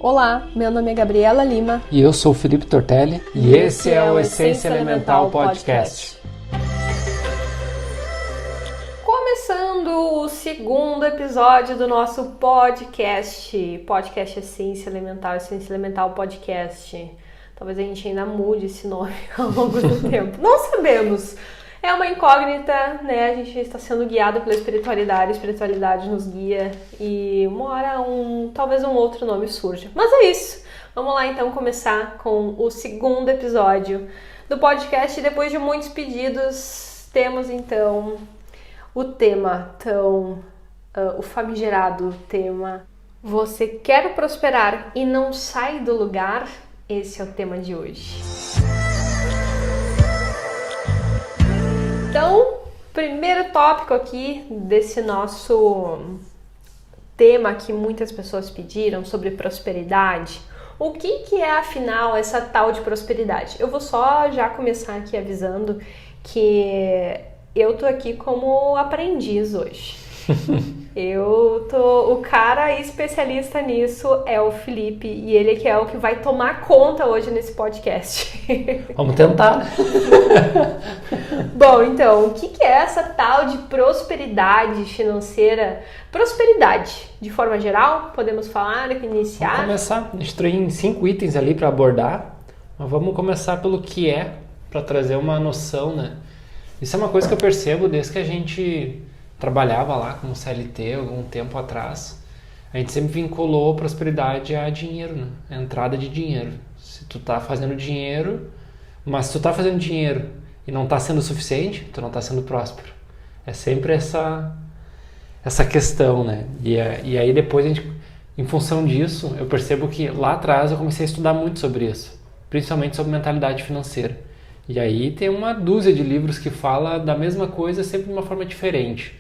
Olá, meu nome é Gabriela Lima. E eu sou o Felipe Tortelli. E esse é o Essência Elemental Podcast. Começando o segundo episódio do nosso podcast Essência Elemental Podcast. Talvez a gente ainda mude esse nome ao longo do tempo. Não sabemos. É uma incógnita, né? A gente está sendo guiado pela espiritualidade, a espiritualidade nos guia e uma hora talvez um outro nome surja. Mas é isso. Vamos lá então começar com o segundo episódio do podcast. Depois de muitos pedidos, temos então o tema o famigerado tema Você quer prosperar e não sai do lugar? Esse é o tema de hoje. Então, primeiro tópico aqui desse nosso tema que muitas pessoas pediram sobre prosperidade. O que é, afinal, essa tal de prosperidade? Eu vou só já começar aqui avisando que eu tô aqui como aprendiz hoje. O cara especialista nisso é o Felipe e ele que é o que vai tomar conta hoje nesse podcast. Vamos tentar. Bom, então, o que é essa tal de prosperidade financeira? Prosperidade, de forma geral, podemos falar, iniciar? Vamos começar, a gente tem 5 itens ali para abordar, mas vamos começar pelo que é, para trazer uma noção, né? Isso é uma coisa que eu percebo desde que a gente trabalhava lá como CLT algum tempo atrás. A gente sempre vinculou a prosperidade a dinheiro, né? A entrada de dinheiro. Se tu tá fazendo dinheiro, mas se tu tá fazendo dinheiro e não tá sendo suficiente, tu não tá sendo próspero. É sempre essa questão, né? E aí depois a gente, em função disso, eu percebo que lá atrás eu comecei a estudar muito sobre isso, principalmente sobre mentalidade financeira. E aí tem uma dúzia de livros que fala da mesma coisa, sempre de uma forma diferente.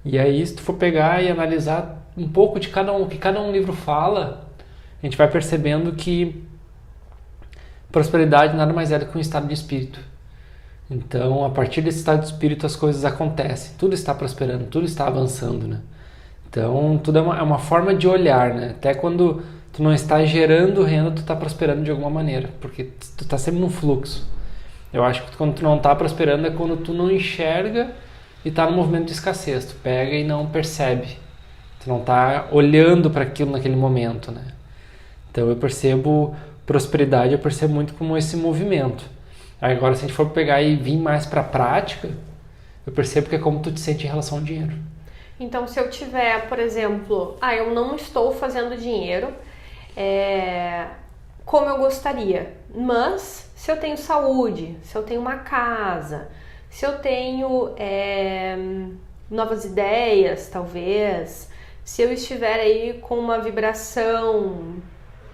E aí, se tu for pegar e analisar um pouco de cada um, o que cada um livro fala, a gente vai percebendo que prosperidade nada mais é do que um estado de espírito. Então, a partir desse estado de espírito, as coisas acontecem. Tudo está prosperando, tudo está avançando, né? Então, tudo é uma forma de olhar, né? Até quando tu não está gerando renda, tu está prosperando de alguma maneira, porque tu está sempre num fluxo. Eu acho que quando tu não está prosperando é quando tu não enxerga e está no movimento de escassez. Tu pega e não percebe. Tu não está olhando para aquilo naquele momento, né? Então eu percebo prosperidade, eu percebo muito como esse movimento. Agora, se a gente for pegar e vir mais para a prática, eu percebo que é como tu te sente em relação ao dinheiro. Então, se eu tiver, por exemplo, eu não estou fazendo dinheiro como eu gostaria, mas se eu tenho saúde, se eu tenho uma casa, se eu tenho novas ideias, talvez, se eu estiver aí com uma vibração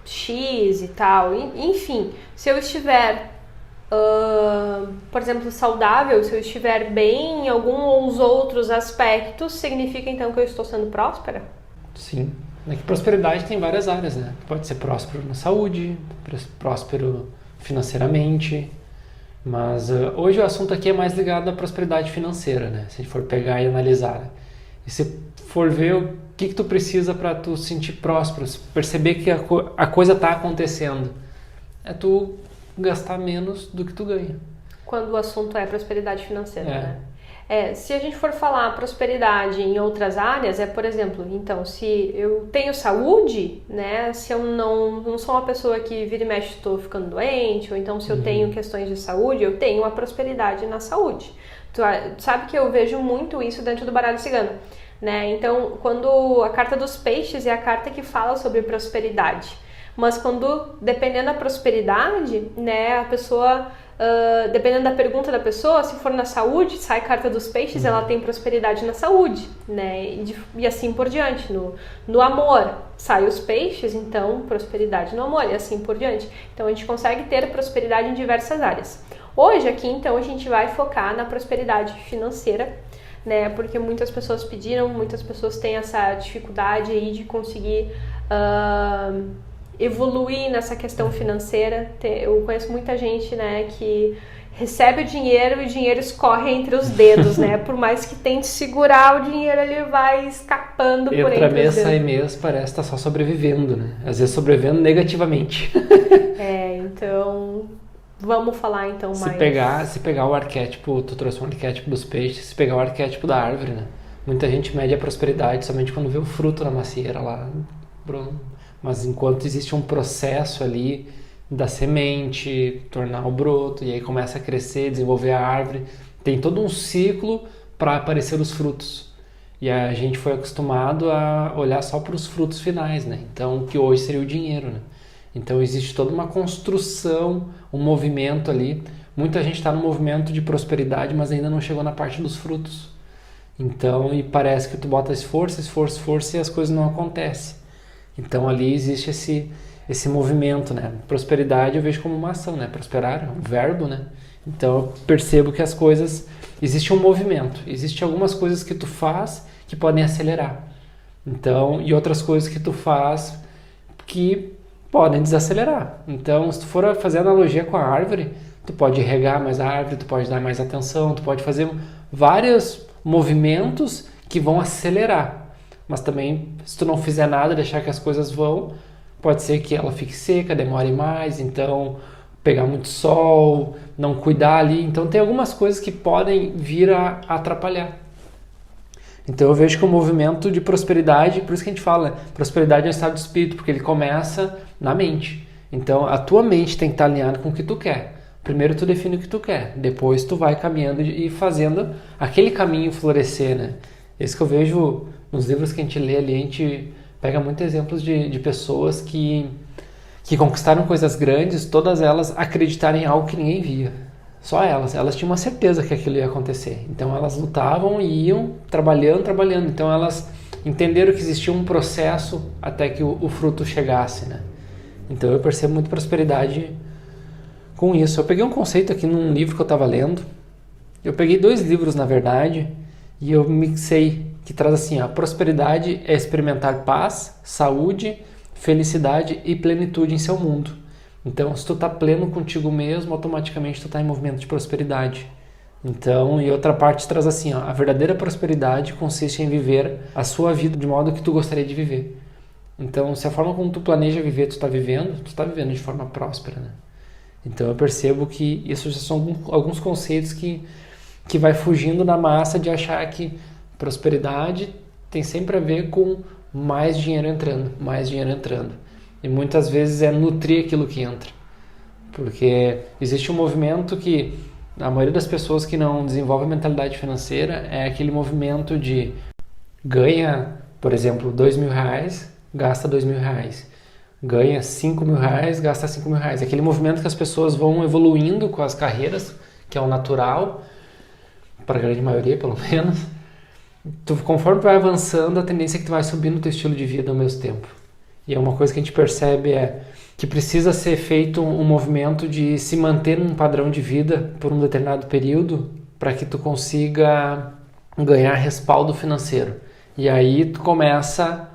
X e tal, enfim, se eu estiver, por exemplo, saudável, se eu estiver bem em alguns outros aspectos, significa então que eu estou sendo próspera? Sim. É que prosperidade tem várias áreas, né? Pode ser próspero na saúde, próspero financeiramente, mas hoje o assunto aqui é mais ligado à prosperidade financeira, né? Se a gente for pegar e analisar, né? E se for ver o que tu precisa para tu se sentir próspero, perceber que a coisa está acontecendo, é tu gastar menos do que tu ganha. Quando o assunto é prosperidade financeira, né? Se a gente for falar prosperidade em outras áreas, por exemplo, então, se eu tenho saúde, né, se eu não sou uma pessoa que vira e mexe estou ficando doente, ou então se eu tenho questões de saúde, eu tenho uma prosperidade na saúde. Tu sabe que eu vejo muito isso dentro do baralho cigano, né? Então, quando a carta dos peixes é a carta que fala sobre prosperidade, mas dependendo da prosperidade, né, a pessoa... dependendo da pergunta da pessoa, se for na saúde, sai a carta dos peixes, ela tem prosperidade na saúde, né? E assim por diante. No amor, sai os peixes, então prosperidade no amor, e assim por diante. Então a gente consegue ter prosperidade em diversas áreas. Hoje aqui, então, a gente vai focar na prosperidade financeira, né? Porque muitas pessoas pediram, muitas pessoas têm essa dificuldade aí de conseguir evoluir nessa questão financeira. Eu conheço muita gente, né, que recebe o dinheiro e o dinheiro escorre entre os dedos, né? Por mais que tente segurar, o dinheiro ele vai escapando por entre os dedos. Entra mês, sai mês, parece estar só sobrevivendo, né? Às vezes sobrevivendo negativamente. Então vamos falar então Se pegar o arquétipo, tu trouxe um arquétipo dos peixes, se pegar o arquétipo da árvore, né? Muita gente mede a prosperidade somente quando vê o fruto na macieira lá, Bruno. Mas enquanto existe um processo ali da semente, tornar o broto, e aí começa a crescer, desenvolver a árvore, tem todo um ciclo para aparecer os frutos. E a gente foi acostumado a olhar só para os frutos finais, né? Então, que hoje seria o dinheiro, né? Então existe toda uma construção, um movimento ali. Muita gente está no movimento de prosperidade, mas ainda não chegou na parte dos frutos. Então, e parece que tu bota esforço e as coisas não acontecem. Então ali existe esse movimento, né? Prosperidade eu vejo como uma ação, né? Prosperar é um verbo, né? Então eu percebo que as coisas... Existe um movimento, existe algumas coisas que tu faz que podem acelerar. Então, e outras coisas que tu faz que podem desacelerar. Então, se tu for fazer analogia com a árvore, tu pode regar mais a árvore, tu pode dar mais atenção, tu pode fazer vários movimentos que vão acelerar. Mas também, se tu não fizer nada, deixar que as coisas vão, pode ser que ela fique seca, demore mais, então pegar muito sol, não cuidar ali. Então tem algumas coisas que podem vir a atrapalhar. Então eu vejo que o movimento de prosperidade, por isso que a gente fala, prosperidade é um estado de espírito, porque ele começa na mente. Então a tua mente tem que estar alinhada com o que tu quer. Primeiro tu define o que tu quer, depois tu vai caminhando e fazendo aquele caminho florescer, né? Esse que eu vejo nos livros que a gente lê ali, a gente pega muitos exemplos de pessoas que conquistaram coisas grandes, todas elas acreditaram em algo que ninguém via. Só elas tinham uma certeza que aquilo ia acontecer. Então elas lutavam e iam trabalhando. Então elas entenderam que existia um processo até que o fruto chegasse, né? Então eu percebo muito prosperidade com isso. Eu peguei um conceito aqui num livro que eu estava lendo. Eu peguei 2 livros, na verdade, e eu mixei, que traz assim, a prosperidade é experimentar paz, saúde, felicidade e plenitude em seu mundo. Então, se tu tá pleno contigo mesmo, automaticamente tu tá em movimento de prosperidade. Então, e outra parte traz assim, ó, a verdadeira prosperidade consiste em viver a sua vida de modo que tu gostaria de viver. Então, se a forma como tu planeja viver, tu tá vivendo de forma próspera, né? Então, eu percebo que isso já são alguns conceitos que vai fugindo da massa de achar que prosperidade tem sempre a ver com mais dinheiro entrando. E muitas vezes é nutrir aquilo que entra. Porque existe um movimento que a maioria das pessoas que não desenvolve a mentalidade financeira é aquele movimento de ganha, por exemplo, R$2.000, gasta R$2.000. Ganha R$5.000, gasta R$5.000. Aquele movimento que as pessoas vão evoluindo com as carreiras, que é o natural, para a grande maioria pelo menos. Conforme tu vai avançando, a tendência é que tu vai subindo o teu estilo de vida ao mesmo tempo. E é uma coisa que a gente percebe é que precisa ser feito um movimento de se manter num padrão de vida por um determinado período para que tu consiga ganhar respaldo financeiro. E aí tu começa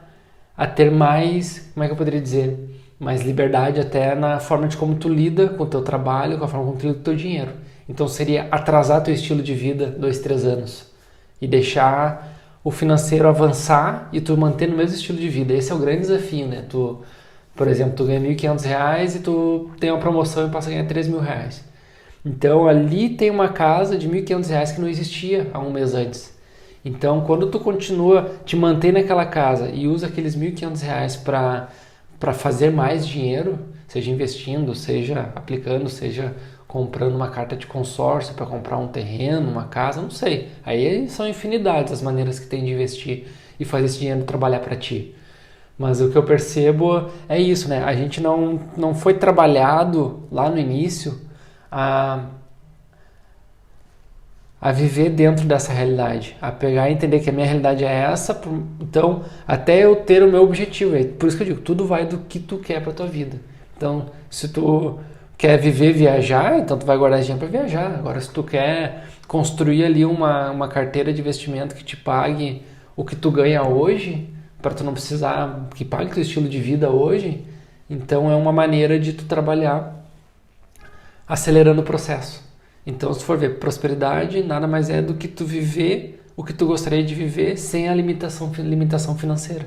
a ter mais, como é que eu poderia dizer, mais liberdade até na forma de como tu lida com o teu trabalho, com a forma como tu lida com o teu dinheiro. Então seria atrasar teu estilo de vida 2, 3 anos e deixar o financeiro avançar e tu manter no mesmo estilo de vida. Esse é o grande desafio, né? Tu, por exemplo, tu ganha R$1.500 e tu tem uma promoção e passa a ganhar R$3.000. Então ali tem uma casa de R$1.500 que não existia há um mês antes. Então quando tu continua te mantém naquela casa e usa aqueles R$1.500 para fazer mais dinheiro, seja investindo, seja aplicando, seja comprando uma carta de consórcio para comprar um terreno, uma casa, não sei. Aí são infinidades as maneiras que tem de investir e fazer esse dinheiro trabalhar para ti. Mas o que eu percebo é isso, né? A gente não foi trabalhado lá no início a viver dentro dessa realidade, a pegar e entender que a minha realidade é essa, então até eu ter o meu objetivo. Por isso que eu digo, tudo vai do que tu quer para tua vida. Então, se tu quer viver, viajar, então tu vai guardar dinheiro para viajar. Agora, se tu quer construir ali uma carteira de investimento que te pague o que tu ganha hoje, para tu não precisar, que pague teu estilo de vida hoje, Então é uma maneira de tu trabalhar acelerando o processo. Então, se tu for ver, prosperidade nada mais é do que tu viver o que tu gostaria de viver sem a limitação financeira.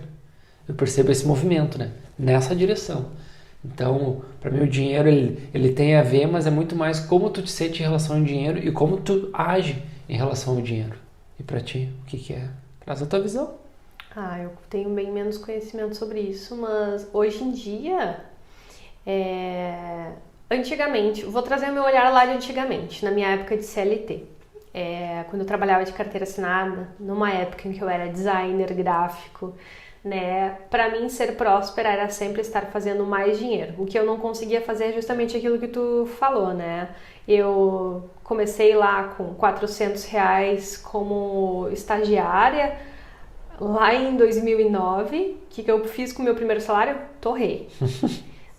Eu percebo esse movimento, né? Nessa direção. Então, para mim o dinheiro ele tem a ver, mas é muito mais como tu te sente em relação ao dinheiro e como tu age em relação ao dinheiro. E para ti, o que é? Traz a tua visão. Eu tenho bem menos conhecimento sobre isso, mas hoje em dia, antigamente, vou trazer meu olhar lá de antigamente, na minha época de CLT. Quando eu trabalhava de carteira assinada, numa época em que eu era designer gráfico, né? Para mim, ser próspera era sempre estar fazendo mais dinheiro. O que eu não conseguia fazer é justamente aquilo que tu falou, né? Eu comecei lá com R$400 como estagiária, lá em 2009. O que eu fiz com o meu primeiro salário? Torrei.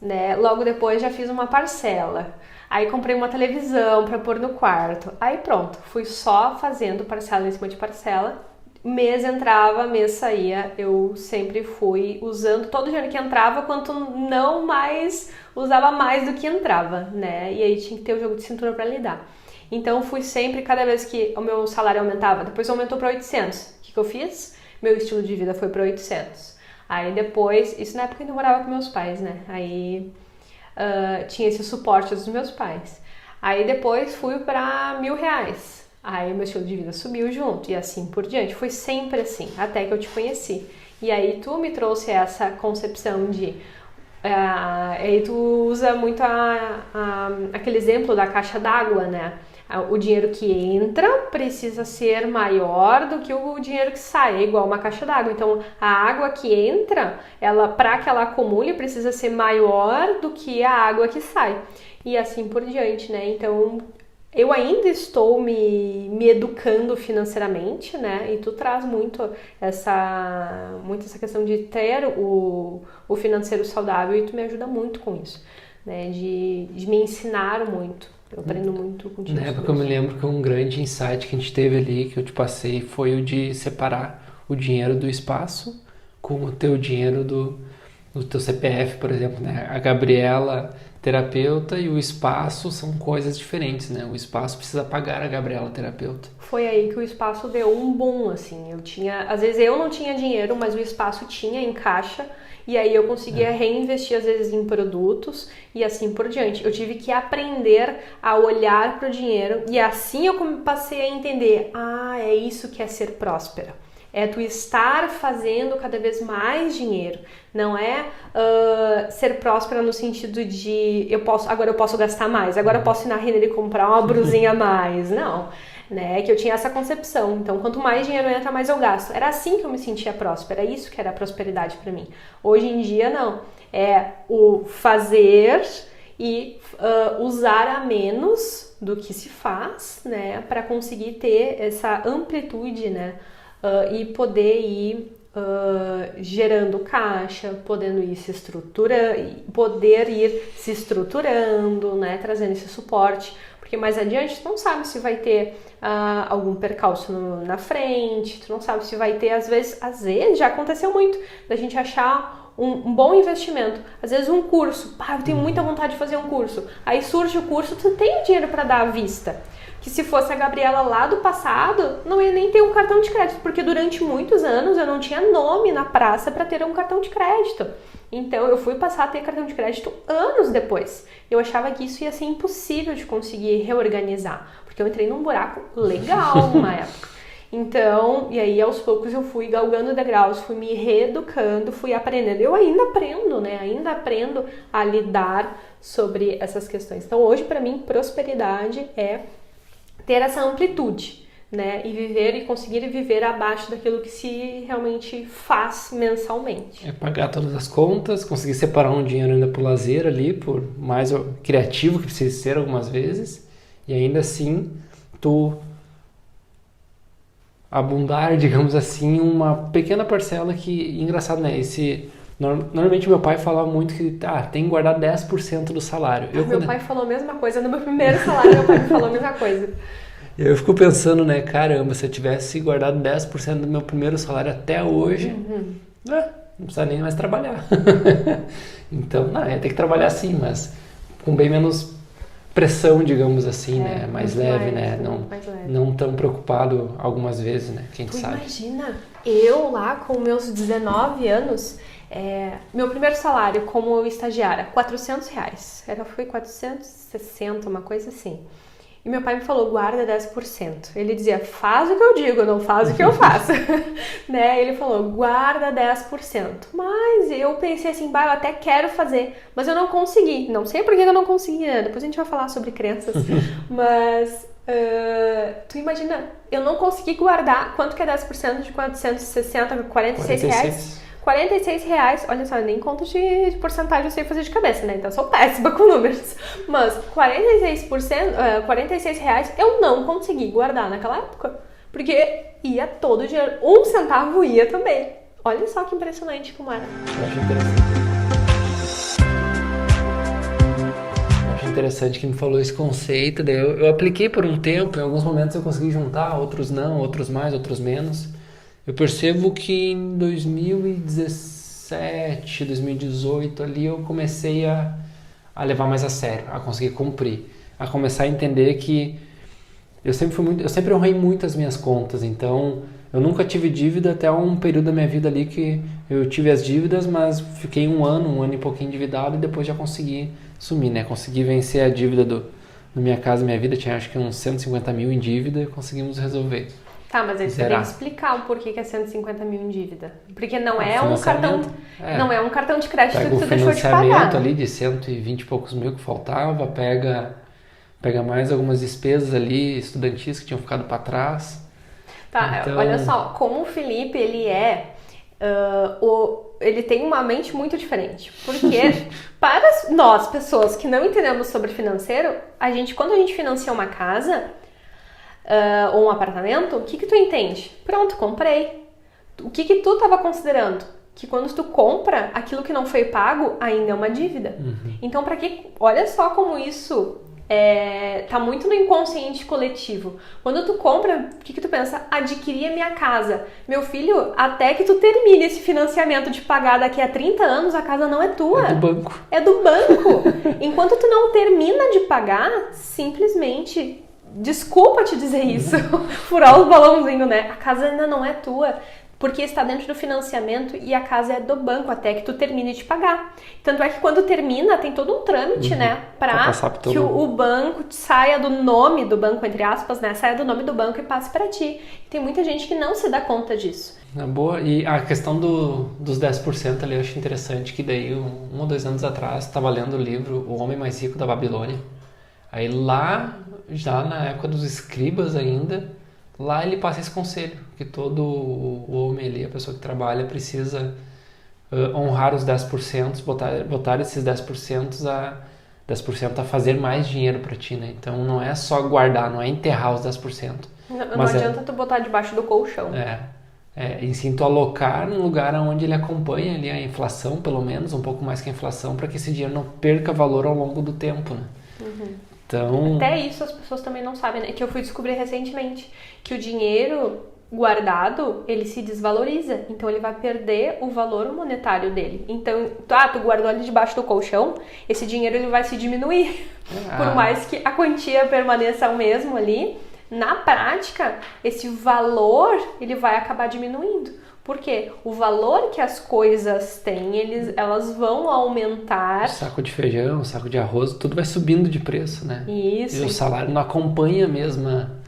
Né? Logo depois já fiz uma parcela. Aí comprei uma televisão para pôr no quarto. Aí pronto, fui só fazendo parcela em cima de parcela. Mês entrava, mês saía. Eu sempre fui usando todo o dinheiro que entrava, quanto não mais usava mais do que entrava, né? E aí tinha que ter o jogo de cintura para lidar. Então fui sempre, cada vez que o meu salário aumentava, depois aumentou para 800. O que eu fiz? Meu estilo de vida foi para 800. Aí depois, isso na época eu ainda morava com meus pais, né? Aí tinha esse suporte dos meus pais. Aí depois fui para R$1.000. Aí meu estilo de vida subiu junto e assim por diante. Foi sempre assim, até que eu te conheci. E aí tu me trouxe essa concepção de... aí tu usa muito aquele exemplo da caixa d'água, né? O dinheiro que entra precisa ser maior do que o dinheiro que sai, é igual uma caixa d'água. Então, a água que entra, para que ela acumule, precisa ser maior do que a água que sai. E assim por diante, né? Então, eu ainda estou me educando financeiramente, né? E tu traz muito essa questão de ter o financeiro saudável e tu me ajuda muito com isso, né? De me ensinar muito. Eu aprendo muito contigo. Na época eu me lembro que um grande insight que a gente teve ali, que eu te passei, foi o de separar o dinheiro do espaço com o teu dinheiro do teu CPF, por exemplo, né? A Gabriela, terapeuta, e o espaço são coisas diferentes, né? O espaço precisa pagar a Gabriela, terapeuta. Foi aí que o espaço deu um boom, assim. Às vezes eu não tinha dinheiro, mas o espaço tinha em caixa. E aí eu conseguia reinvestir, às vezes, em produtos e assim por diante. Eu tive que aprender a olhar para o dinheiro e assim eu passei a entender, é isso que é ser próspera. É tu estar fazendo cada vez mais dinheiro. Não é ser próspera no sentido de agora eu posso gastar mais, agora eu posso ir na Renner e comprar uma brusinha a mais. Não. Né, que eu tinha essa concepção. Então, quanto mais dinheiro entra, mais eu gasto. Era assim que eu me sentia próspera. Era isso que era a prosperidade para mim. Hoje em dia, não. É o fazer e usar a menos do que se faz, né, para conseguir ter essa amplitude, né, e poder ir gerando caixa, poder ir se estruturando, né, trazendo esse suporte. Porque mais adiante tu não sabe se vai ter algum percalço na frente, tu não sabe se vai ter, às vezes já aconteceu muito, da gente achar um bom investimento. Às vezes um curso, eu tenho muita vontade de fazer um curso, aí surge o curso, tu tem o dinheiro para dar à vista. Que se fosse a Gabriela lá do passado, não ia nem ter um cartão de crédito, porque durante muitos anos eu não tinha nome na praça para ter um cartão de crédito. Então eu fui passar a ter cartão de crédito anos depois. Eu achava que isso ia ser impossível de conseguir reorganizar, porque eu entrei num buraco legal numa época. Então, e aí aos poucos eu fui galgando degraus, fui me reeducando, fui aprendendo. Eu ainda aprendo, né? Ainda aprendo a lidar sobre essas questões. Então hoje para mim prosperidade é ter essa amplitude, né? E conseguir viver abaixo daquilo que se realmente faz mensalmente. É pagar todas as contas, conseguir separar um dinheiro ainda pro lazer ali, por mais criativo que precisa ser algumas vezes, e ainda assim tu abundar, digamos assim, uma pequena parcela que, engraçado, né? Normalmente meu pai falava muito que tem que guardar 10% do salário. Meu pai falou a mesma coisa. No meu primeiro salário, meu pai me falou a mesma coisa. Eu fico pensando, né? Caramba, se eu tivesse guardado 10% do meu primeiro salário até hoje, não precisa nem mais trabalhar. Então, ia ter que trabalhar sim, mas com bem menos pressão, digamos assim, né? Mais leve, né? Não tão preocupado algumas vezes, né? Quem sabe. Imagina, eu lá com meus 19 anos, meu primeiro salário como estagiária, R$400. Foi 460, uma coisa assim. E meu pai me falou, guarda 10%. Ele dizia, faz o que eu digo, não faz o que eu faço. Né? Ele falou, guarda 10%. Mas eu pensei assim, eu até quero fazer, mas eu não consegui. Não sei por que eu não consegui, né? Depois a gente vai falar sobre crenças. Mas, tu imagina, eu não consegui guardar, quanto que é 10% de 460, R$46? R$46, olha só, nem conta de porcentagem eu sei fazer de cabeça, né? Então eu sou péssima com números. Mas R$46 eu não consegui guardar naquela época. Porque ia todo o dinheiro, 1 centavo ia também. Olha só que impressionante como era. Eu acho interessante. Eu acho interessante que me falou esse conceito. Daí eu apliquei por um tempo, em alguns momentos eu consegui juntar, outros não, outros mais, outros menos. Eu percebo que em 2017, 2018 ali eu comecei a levar mais a sério, a conseguir cumprir, a começar a entender que eu sempre honrei muito as minhas contas, então eu nunca tive dívida até um período da minha vida ali que eu tive as dívidas, mas fiquei um ano e pouquinho endividado e depois já consegui sumir, né? Consegui vencer a dívida na minha casa, minha vida, tinha acho que uns 150 mil em dívida e conseguimos resolver. Tá, mas aí você tem que explicar o porquê que é 150 mil em dívida. Porque não é um cartão, não é um cartão de crédito que tu deixou de pagar. Pega o financiamento ali de 120 e poucos mil que faltava, pega mais algumas despesas ali estudantis que tinham ficado para trás. Tá, então... olha só, como o Felipe, ele ele tem uma mente muito diferente. Porque para nós, pessoas que não entendemos sobre financeiro, quando a gente financia uma casa... ou um apartamento, o que tu entende? Pronto, comprei. O que tu estava considerando? Que quando tu compra, aquilo que não foi pago ainda é uma dívida. Uhum. Então, para que... Olha só como isso tá muito no inconsciente coletivo. Quando tu compra, o que tu pensa? Adquirir a minha casa. Meu filho, até que tu termine esse financiamento de pagar daqui a 30 anos, a casa não é tua. É do banco. É do banco. Enquanto tu não termina de pagar, simplesmente... Desculpa te dizer isso, furar os balãozinhos, né? A casa ainda não é tua, porque está dentro do financiamento e a casa é do banco até que tu termine de pagar. Tanto é que quando termina, tem todo um trâmite, né? Pra que o banco saia do nome do banco, entre aspas, né? Saia do nome do banco e passe pra ti. E tem muita gente que não se dá conta disso. Boa, e a questão dos 10% ali eu acho interessante, que daí 1 ou 2 anos atrás estava lendo o livro O Homem Mais Rico da Babilônia. Aí lá, já na época dos escribas ainda, lá ele passa esse conselho, que todo o homem ali, a pessoa que trabalha, precisa honrar os 10%, botar esses 10% a fazer mais dinheiro para ti, né? Então não é só guardar, não é enterrar os 10%. Não adianta tu botar debaixo do colchão. E sim tu alocar num lugar onde ele acompanha ali a inflação, pelo menos, um pouco mais que a inflação, para que esse dinheiro não perca valor ao longo do tempo, né? Uhum. Então... Até isso as pessoas também não sabem, né? Que eu fui descobrir recentemente que o dinheiro guardado, ele se desvaloriza. Então ele vai perder o valor monetário dele. Então, tu guardou ali debaixo do colchão, esse dinheiro ele vai se diminuir. Por mais que a quantia permaneça o mesmo ali, na prática, esse valor ele vai acabar diminuindo. Por quê? O valor que as coisas têm, elas vão aumentar. O saco de feijão, o saco de arroz, tudo vai subindo de preço, né? Isso. E o salário não acompanha a mesma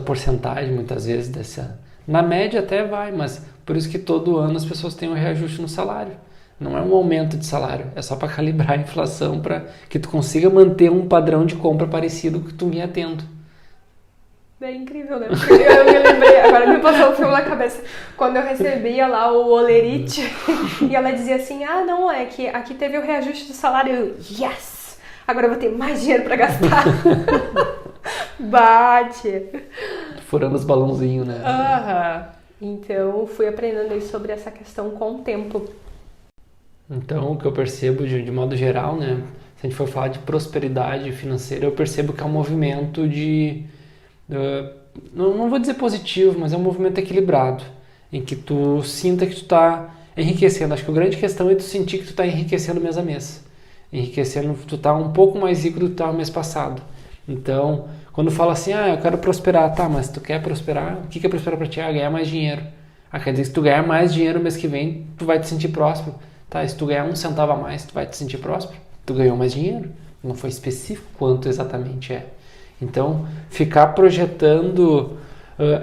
porcentagem, muitas vezes, dessa... Na média até vai, mas por isso que todo ano as pessoas têm um reajuste no salário. Não é um aumento de salário, é só para calibrar a inflação, para que tu consiga manter um padrão de compra parecido com o que tu vinha tendo. É incrível, né? Porque eu me lembrei, agora me passou o filme na cabeça, quando eu recebia lá o olerite e ela dizia assim, não, é que aqui teve o reajuste do salário. Eu, yes! Agora eu vou ter mais dinheiro pra gastar. Bate! Furando os balãozinhos, né? Então, fui aprendendo aí sobre essa questão com o tempo. Então, o que eu percebo de modo geral, né? Se a gente for falar de prosperidade financeira, eu percebo que é um movimento de... não vou dizer positivo, mas é um movimento equilibrado, em que tu sinta que tu está enriquecendo. Acho que a grande questão é tu sentir que tu tá enriquecendo mês a mês. Enriquecendo, tu tá um pouco mais rico do que tu tava mês passado. Então, quando fala assim, eu quero prosperar, tá, mas tu quer prosperar? O que é prosperar pra ti? Ganhar mais dinheiro. Quer dizer que se tu ganhar mais dinheiro mês que vem, tu vai te sentir próspero. Tá, se tu ganhar 1 centavo a mais, tu vai te sentir próspero? Tu ganhou mais dinheiro. Não foi específico quanto exatamente é. Então, ficar projetando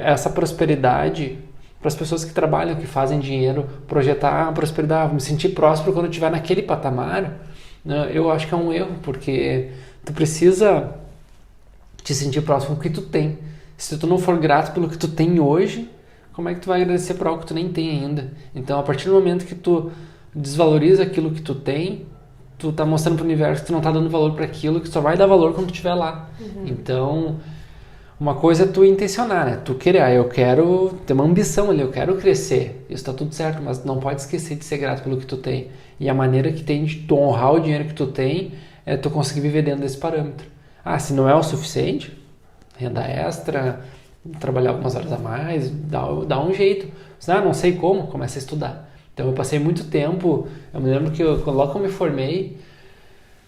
essa prosperidade para as pessoas que trabalham, que fazem dinheiro, projetar a prosperidade, me sentir próspero quando eu estiver naquele patamar, eu acho que é um erro, porque tu precisa te sentir próximo do que tu tem. Se tu não for grato pelo que tu tem hoje, como é que tu vai agradecer por algo que tu nem tem ainda? Então, a partir do momento que tu desvaloriza aquilo que tu tem, tu tá mostrando pro universo que tu não tá dando valor para aquilo, que só vai dar valor quando tu estiver lá. Então, uma coisa é tu intencionar, né? Tu querer, eu quero ter uma ambição ali, eu quero crescer. Isso tá tudo certo, mas não pode esquecer de ser grato pelo que tu tem. E a maneira que tem de tu honrar o dinheiro que tu tem é tu conseguir viver dentro desse parâmetro. Se não é o suficiente, renda extra, trabalhar algumas horas a mais, dá um jeito. Se não sei como, começa a estudar. Então eu passei muito tempo, eu me lembro que logo que eu me formei,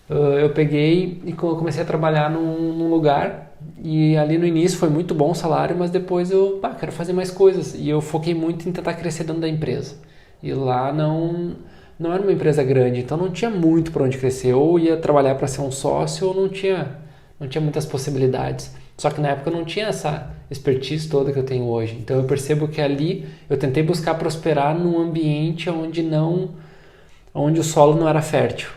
eu peguei e comecei a trabalhar num lugar, e ali no início foi muito bom o salário, mas depois eu quero fazer mais coisas, e eu foquei muito em tentar crescer dentro da empresa. E lá não era uma empresa grande, então não tinha muito para onde crescer, ou ia trabalhar para ser um sócio, ou não tinha muitas possibilidades. Só que na época eu não tinha essa expertise toda que eu tenho hoje. Então eu percebo que ali eu tentei buscar prosperar num ambiente onde o solo não era fértil.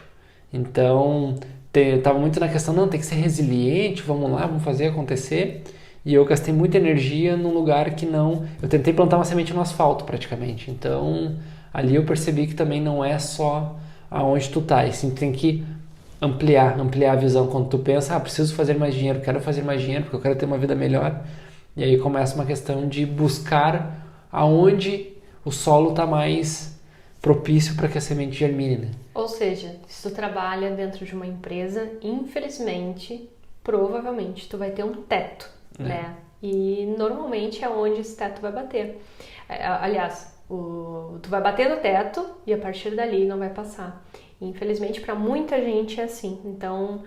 Então estava muito na questão, tem que ser resiliente, vamos lá, vamos fazer acontecer. E eu gastei muita energia num lugar que não... Eu tentei plantar uma semente no asfalto praticamente. Então ali eu percebi que também não é só aonde tu tá, e sim tem que ampliar a visão. Quando tu pensa, preciso fazer mais dinheiro, quero fazer mais dinheiro porque eu quero ter uma vida melhor, e aí começa uma questão de buscar aonde o solo está mais propício para que a semente germine, né? Ou seja, se tu trabalha dentro de uma empresa, infelizmente, provavelmente tu vai ter um teto, né? E normalmente é onde esse teto vai bater. Aliás, tu vai bater no teto e a partir dali não vai passar. Infelizmente, para muita gente é assim. Então,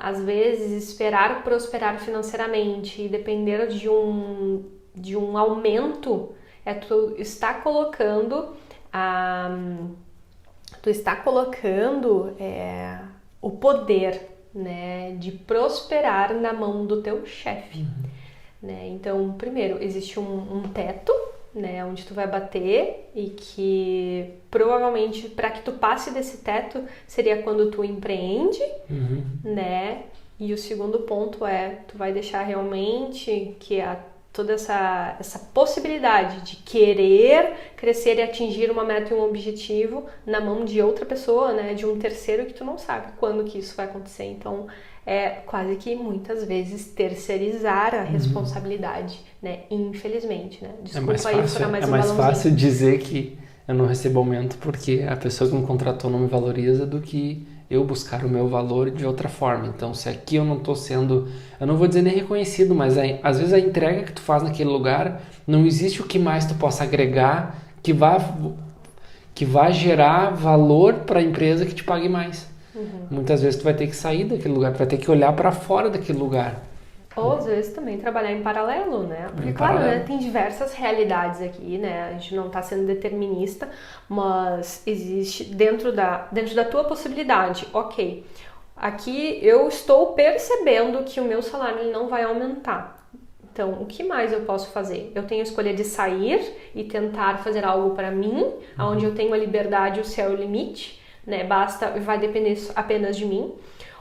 às vezes, esperar prosperar financeiramente e depender de um aumento, tu está colocando o poder, né, de prosperar na mão do teu chefe. Né? Então, primeiro, existe um teto, né, onde tu vai bater, e que provavelmente para que tu passe desse teto seria quando tu empreende, né? E o segundo ponto tu vai deixar realmente que toda essa possibilidade de querer crescer e atingir uma meta e um objetivo na mão de outra pessoa, né, de um terceiro, que tu não sabe quando que isso vai acontecer. Então é quase que muitas vezes terceirizar a responsabilidade, né? Infelizmente, né? Desculpa aí furar mais um balãozinho. É mais fácil dizer que eu não recebo aumento porque a pessoa que me contratou não me valoriza do que eu buscar o meu valor de outra forma. Então, se aqui eu não estou sendo, eu não vou dizer nem reconhecido, mas às vezes a entrega que tu faz naquele lugar, não existe o que mais tu possa agregar que vá gerar valor para a empresa que te pague mais. Muitas vezes tu vai ter que sair daquele lugar, tu vai ter que olhar para fora daquele lugar. Ou às vezes também trabalhar em paralelo, né? Porque claro, né, tem diversas realidades aqui, né? A gente não está sendo determinista, mas existe dentro da tua possibilidade. Ok, aqui eu estou percebendo que o meu salário ele não vai aumentar. Então, o que mais eu posso fazer? Eu tenho a escolha de sair e tentar fazer algo para mim, onde eu tenho a liberdade, o céu é o limite, né? Vai depender apenas de mim.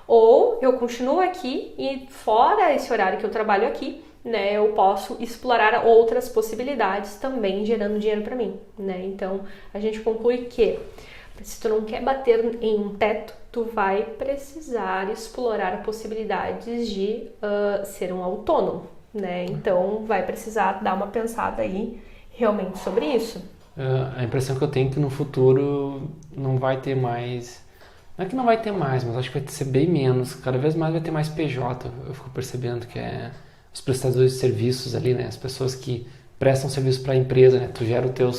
Ou eu continuo aqui e fora esse horário que eu trabalho aqui, né, eu posso explorar outras possibilidades também gerando dinheiro para mim, né? Então a gente conclui que se tu não quer bater em um teto, tu vai precisar explorar possibilidades de ser um autônomo, né? Então vai precisar dar uma pensada aí realmente sobre isso. A impressão que eu tenho é que no futuro não vai ter mais... Não é que não vai ter mais, mas acho que vai ser bem menos. Cada vez mais vai ter mais PJ. Eu fico percebendo que os prestadores de serviços ali, né? As pessoas que prestam serviço para a empresa, né? Tu gera o teu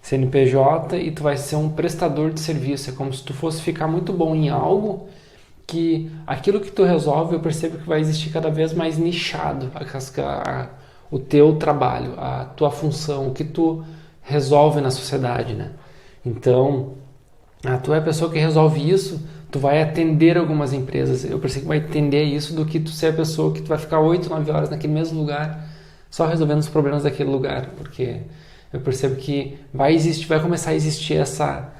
CNPJ e tu vai ser um prestador de serviço. É como se tu fosse ficar muito bom em algo que aquilo que tu resolve, eu percebo que vai existir cada vez mais nichado o teu trabalho, a tua função, o que tu resolve na sociedade, né? Então, tu é a pessoa que resolve isso, tu vai atender algumas empresas. Eu percebo que vai entender isso do que tu ser a pessoa que tu vai ficar 8, 9 horas naquele mesmo lugar, só resolvendo os problemas daquele lugar, porque eu percebo que vai começar a existir essa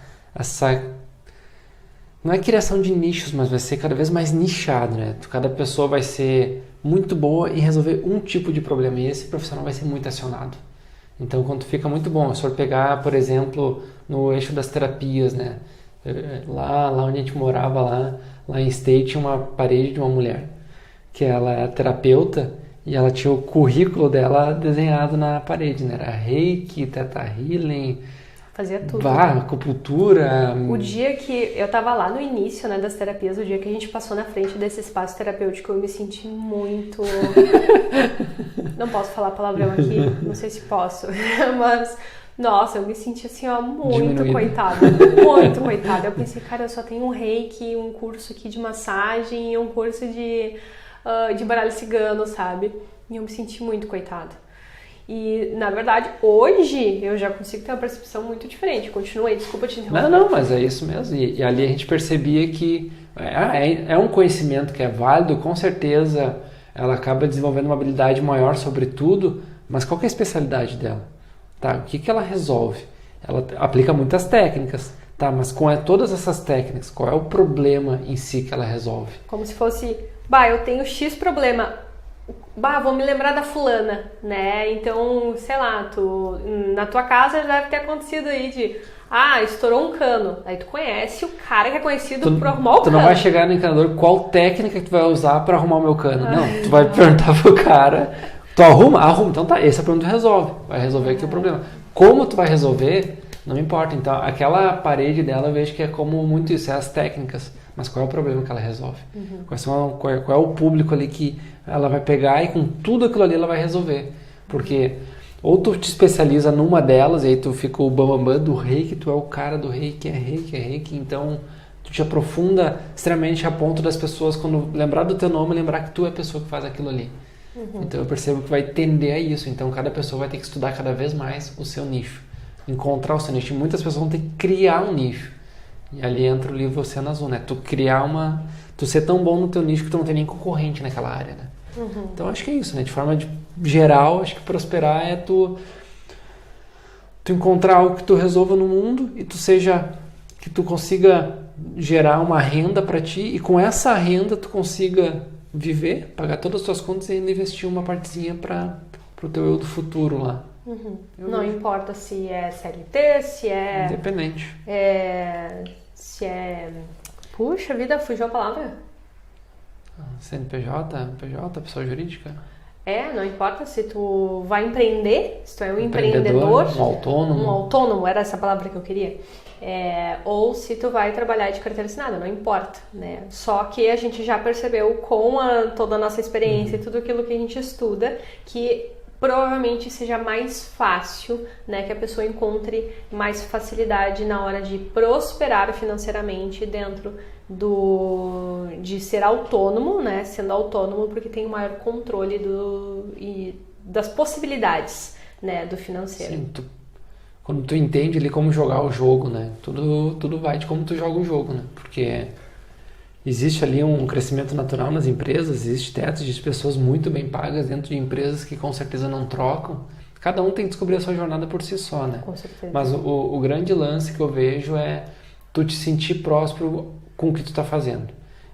não é criação de nichos, mas vai ser cada vez mais nichado, né? Cada pessoa vai ser muito boa em resolver um tipo de problema e esse profissional vai ser muito acionado. Então, quando fica muito bom, se for pegar, por exemplo, no eixo das terapias, né? Lá onde a gente morava, lá em State, tinha uma parede de uma mulher, que ela é terapeuta e ela tinha o currículo dela desenhado na parede, né? Era Reiki, Theta Healing, fazia tudo. Acupuntura. O dia que eu tava lá no início, né, das terapias, o dia que a gente passou na frente desse espaço terapêutico, eu me senti muito... Não posso falar palavrão aqui, não sei se posso, mas... Nossa, eu me senti assim, ó, muito coitada. Muito coitada. Eu pensei, cara, eu só tenho um reiki, um curso aqui de massagem e um curso de baralho cigano, sabe? E eu me senti muito coitada. E, na verdade, hoje eu já consigo ter uma percepção muito diferente. Continuei, desculpa te interromper. Não, mas é isso mesmo. E ali a gente percebia que é um conhecimento que é válido, com certeza ela acaba desenvolvendo uma habilidade maior sobre tudo, mas qual que é a especialidade dela? Tá, o que ela resolve? Ela aplica muitas técnicas, tá, mas com todas essas técnicas, qual é o problema em si que ela resolve? Como se fosse, eu tenho X problema, vou me lembrar da fulana, né? Então, sei lá, na tua casa já deve ter acontecido aí de, estourou um cano. Aí tu conhece o cara que é conhecido por arrumar o cano. Tu não vai chegar no encanador, qual técnica que tu vai usar para arrumar o meu cano? Não, tu vai perguntar pro cara, tu arruma, então tá, esse é o problema que tu resolve, vai resolver aqui o problema. Como tu vai resolver, não importa. Então, aquela parede dela eu vejo que é como muito isso, as técnicas, mas qual é o problema que ela resolve? Qual é o público ali que ela vai pegar e com tudo aquilo ali ela vai resolver? Porque ou tu te especializa numa delas e aí tu fica o bambambam do reiki, tu é o cara do reiki, é reiki, então tu te aprofunda extremamente a ponto das pessoas, quando lembrar do teu nome, lembrar que tu é a pessoa que faz aquilo ali. Então eu percebo que vai tender a isso. Então cada pessoa vai ter que estudar cada vez mais o seu nicho, encontrar o seu nicho. E muitas pessoas vão ter que criar um nicho. E ali entra o livro Oceano Azul, né? Tu ser tão bom no teu nicho que tu não tem nem concorrente naquela área, né? Então acho que é isso, né? De forma geral, acho que prosperar é tu encontrar algo que tu resolva no mundo e que tu consiga gerar uma renda para ti e com essa renda tu consiga viver, pagar todas as tuas contas e ainda investir uma partezinha para o teu eu do futuro lá. Não importa se é CLT, se é... Independente. Se é... Puxa vida, fugiu a palavra? CNPJ, PJ, pessoa jurídica. Não importa se tu vai empreender, se tu é um empreendedor, um autônomo. Um autônomo, era essa palavra que eu queria. Ou se tu vai trabalhar de carteira assinada, não importa, né? Só que a gente já percebeu com toda a nossa experiência e tudo aquilo que a gente estuda, que provavelmente seja mais fácil, né, que a pessoa encontre mais facilidade na hora de prosperar financeiramente dentro de ser autônomo, né, sendo autônomo porque tem um maior controle das possibilidades, né, do financeiro. Sim, quando tu entende ali como jogar o jogo, né, tudo vai de como tu joga o jogo, né, porque existe ali um crescimento natural nas empresas, existe tetos de pessoas muito bem pagas dentro de empresas que com certeza não trocam. Cada um tem que descobrir a sua jornada por si só, né? Com certeza. Mas o grande lance que eu vejo é tu te sentir próspero com o que tu está fazendo.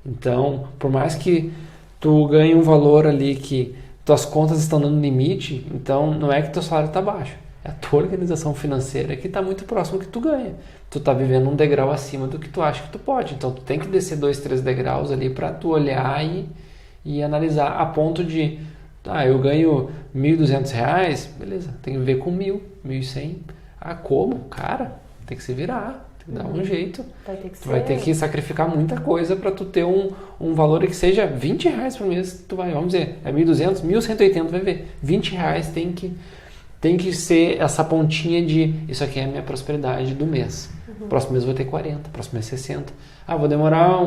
Então, por mais que tu ganhe um valor ali que tuas contas estão dando limite, então não é que teu salário está baixo. É a tua organização financeira que está muito próximo do que tu ganha. Tu está vivendo um degrau acima do que tu acha que tu pode. Então, tu tem que descer 2, 3 degraus ali para tu olhar e analisar a ponto de... eu ganho R$1.200, beleza, tem que ver com 1.000, 1.100. Como? Cara, tem que se virar, tem que dar um jeito. Tu vai ter que sacrificar muita coisa para tu ter um valor que seja R$20 por mês. Tu vai, vamos dizer, é 1.200, 1.180, vai ver. R$20 tem que tem que ser essa pontinha de isso aqui é a minha prosperidade do mês. Próximo mês eu vou ter 40, próximo mês 60. Vou demorar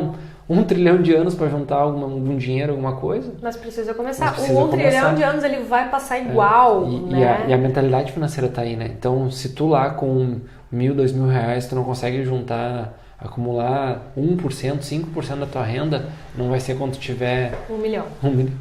um trilhão de anos para juntar algum dinheiro, alguma coisa. Mas precisa começar. Trilhão de anos ele vai passar igual, né? E a mentalidade financeira tá aí, né? Então, se tu lá com R$1.000, R$2.000, tu não consegue juntar, acumular 1%, 5% da tua renda, não vai ser quando tu tiver... 1 milhão. 1 milhão.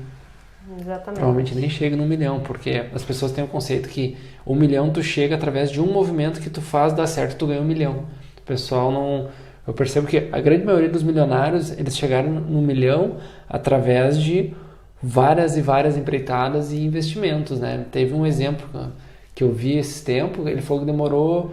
Exatamente. Provavelmente nem chega no 1 milhão, porque as pessoas têm o conceito que 1 milhão tu chega através de um movimento que tu faz dar certo, tu ganha 1 milhão. O pessoal não... Eu percebo que a grande maioria dos milionários, eles chegaram no 1 milhão através de várias e várias empreitadas e investimentos, né? Teve um exemplo que eu vi esses tempos, ele falou que demorou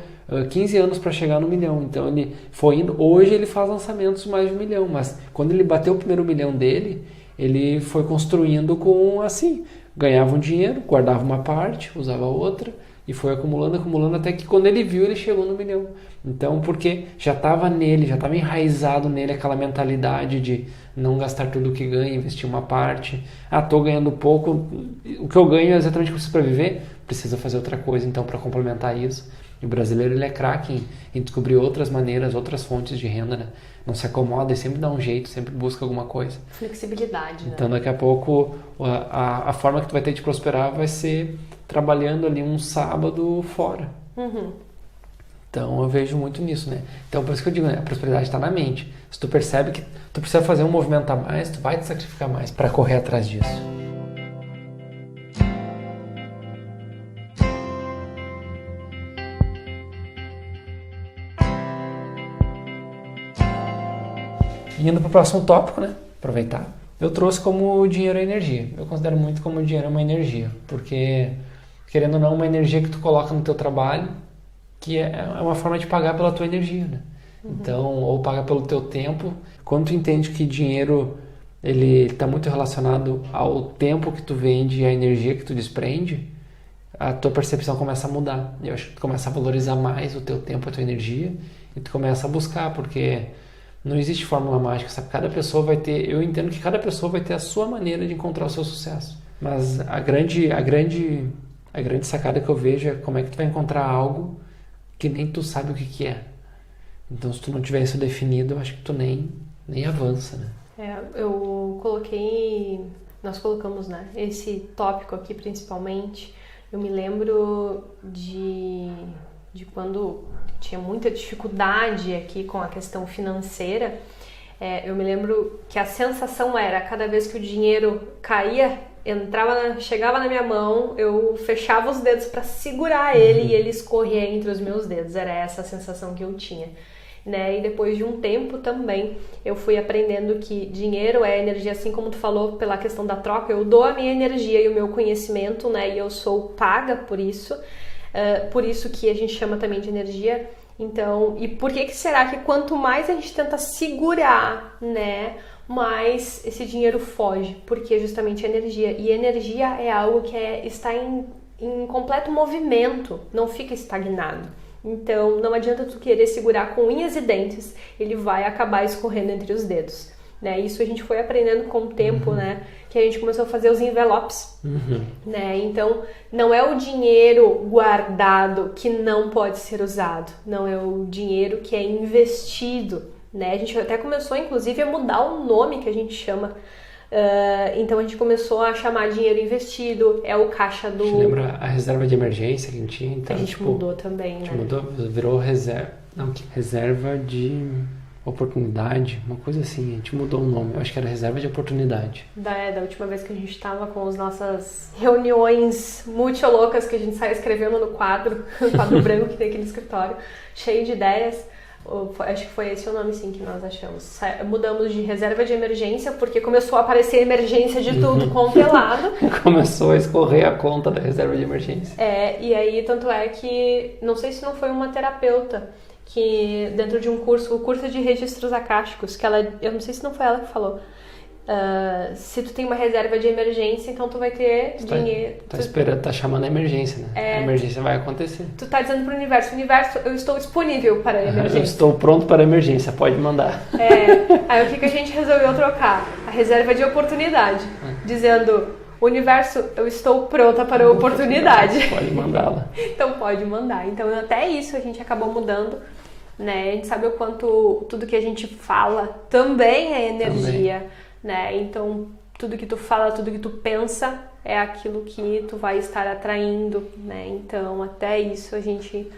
15 anos para chegar no 1 milhão. Então ele foi indo... Hoje ele faz lançamentos mais de 1 milhão, mas quando ele bateu o primeiro 1 milhão dele, ele foi construindo com assim, ganhava um dinheiro, guardava uma parte, usava outra e foi acumulando até que quando ele viu, ele chegou no 1 milhão. Então, porque já estava nele, já estava enraizado nele aquela mentalidade de não gastar tudo que ganha, investir uma parte. Tô ganhando pouco, o que eu ganho é exatamente o que preciso para viver, precisa fazer outra coisa então para complementar isso. E o brasileiro ele é craque em descobrir outras maneiras, outras fontes de renda, né? Não se acomoda e sempre dá um jeito, sempre busca alguma coisa. Flexibilidade, né? Então daqui a pouco a forma que tu vai ter de prosperar vai ser trabalhando ali um sábado fora. Então eu vejo muito nisso, né? Então por isso que eu digo, né? A prosperidade está na mente. Se tu percebe que tu precisa fazer um movimento a mais, tu vai te sacrificar mais para correr atrás disso. Indo para o próximo tópico, né? Aproveitar. Eu trouxe como dinheiro é energia. Eu considero muito como dinheiro é uma energia, porque querendo ou não, uma energia que tu coloca no teu trabalho, que é uma forma de pagar pela tua energia, né? Então, ou paga pelo teu tempo. Quando tu entende que dinheiro ele está muito relacionado ao tempo que tu vende e à energia que tu desprende, a tua percepção começa a mudar. Eu acho que tu começa a valorizar mais o teu tempo, a tua energia, e tu começa a buscar, porque não existe fórmula mágica, sabe? Cada pessoa vai ter, eu entendo que cada pessoa vai ter a sua maneira de encontrar o seu sucesso. Mas a grande sacada que eu vejo é como é que tu vai encontrar algo que nem tu sabe o que é. Então, se tu não tiver isso definido, eu acho que tu nem avança, né? Nós colocamos, né, esse tópico aqui principalmente. Eu me lembro de quando tinha muita dificuldade aqui com a questão financeira. Eu me lembro que a sensação era, cada vez que o dinheiro caía, chegava na minha mão, eu fechava os dedos para segurar ele e ele escorria entre os meus dedos. Era essa a sensação que eu tinha, né? E depois de um tempo também eu fui aprendendo que dinheiro é energia, assim como tu falou pela questão da troca. Eu dou a minha energia e o meu conhecimento, né? E eu sou paga por isso. Por isso que a gente chama também de energia. Então, e por que será que quanto mais a gente tenta segurar, né, mais esse dinheiro foge? Porque é justamente energia. E energia é algo que está em completo movimento, não fica estagnado. Então, não adianta tu querer segurar com unhas e dentes, ele vai acabar escorrendo entre os dedos. Né? Isso a gente foi aprendendo com o tempo, né? Que a gente começou a fazer os envelopes, né? Então, não é o dinheiro guardado que não pode ser usado, não é o dinheiro que é investido, né? A gente até começou, inclusive, a mudar o nome que a gente chama. Então, a gente começou a chamar dinheiro investido, é o caixa do... Você lembra a reserva de emergência que a gente tinha? Então, a gente mudou também, né? A gente mudou, virou reserva de... oportunidade, uma coisa assim, a gente mudou o nome, eu acho que era reserva de oportunidade. Da última vez que a gente estava com as nossas reuniões muito loucas que a gente sai escrevendo no quadro branco que tem aqui no escritório, cheio de ideias, acho que foi esse o nome sim que nós achamos. Mudamos de reserva de emergência porque começou a aparecer emergência de tudo quanto é lado. Começou a escorrer a conta da reserva de emergência. E aí tanto é que, não sei se não foi uma terapeuta, que dentro de um curso, o curso de registros acásticos, que ela, eu não sei se não foi ela que falou, se tu tem uma reserva de emergência, então tu vai ter dinheiro. Tá chamando a emergência, né? A emergência vai acontecer. Tu tá dizendo pro universo, eu estou disponível para a emergência. Eu estou pronto para a emergência, pode mandar. Aí o que a gente resolveu trocar? A reserva de oportunidade, dizendo, universo, eu estou pronta para a oportunidade. Pode mandá-la. Então pode mandar. Então até isso a gente acabou mudando, né? A gente sabe o quanto tudo que a gente fala também é energia, né? Então tudo que tu fala, tudo que tu pensa é aquilo que tu vai estar atraindo, né? Então até isso a gente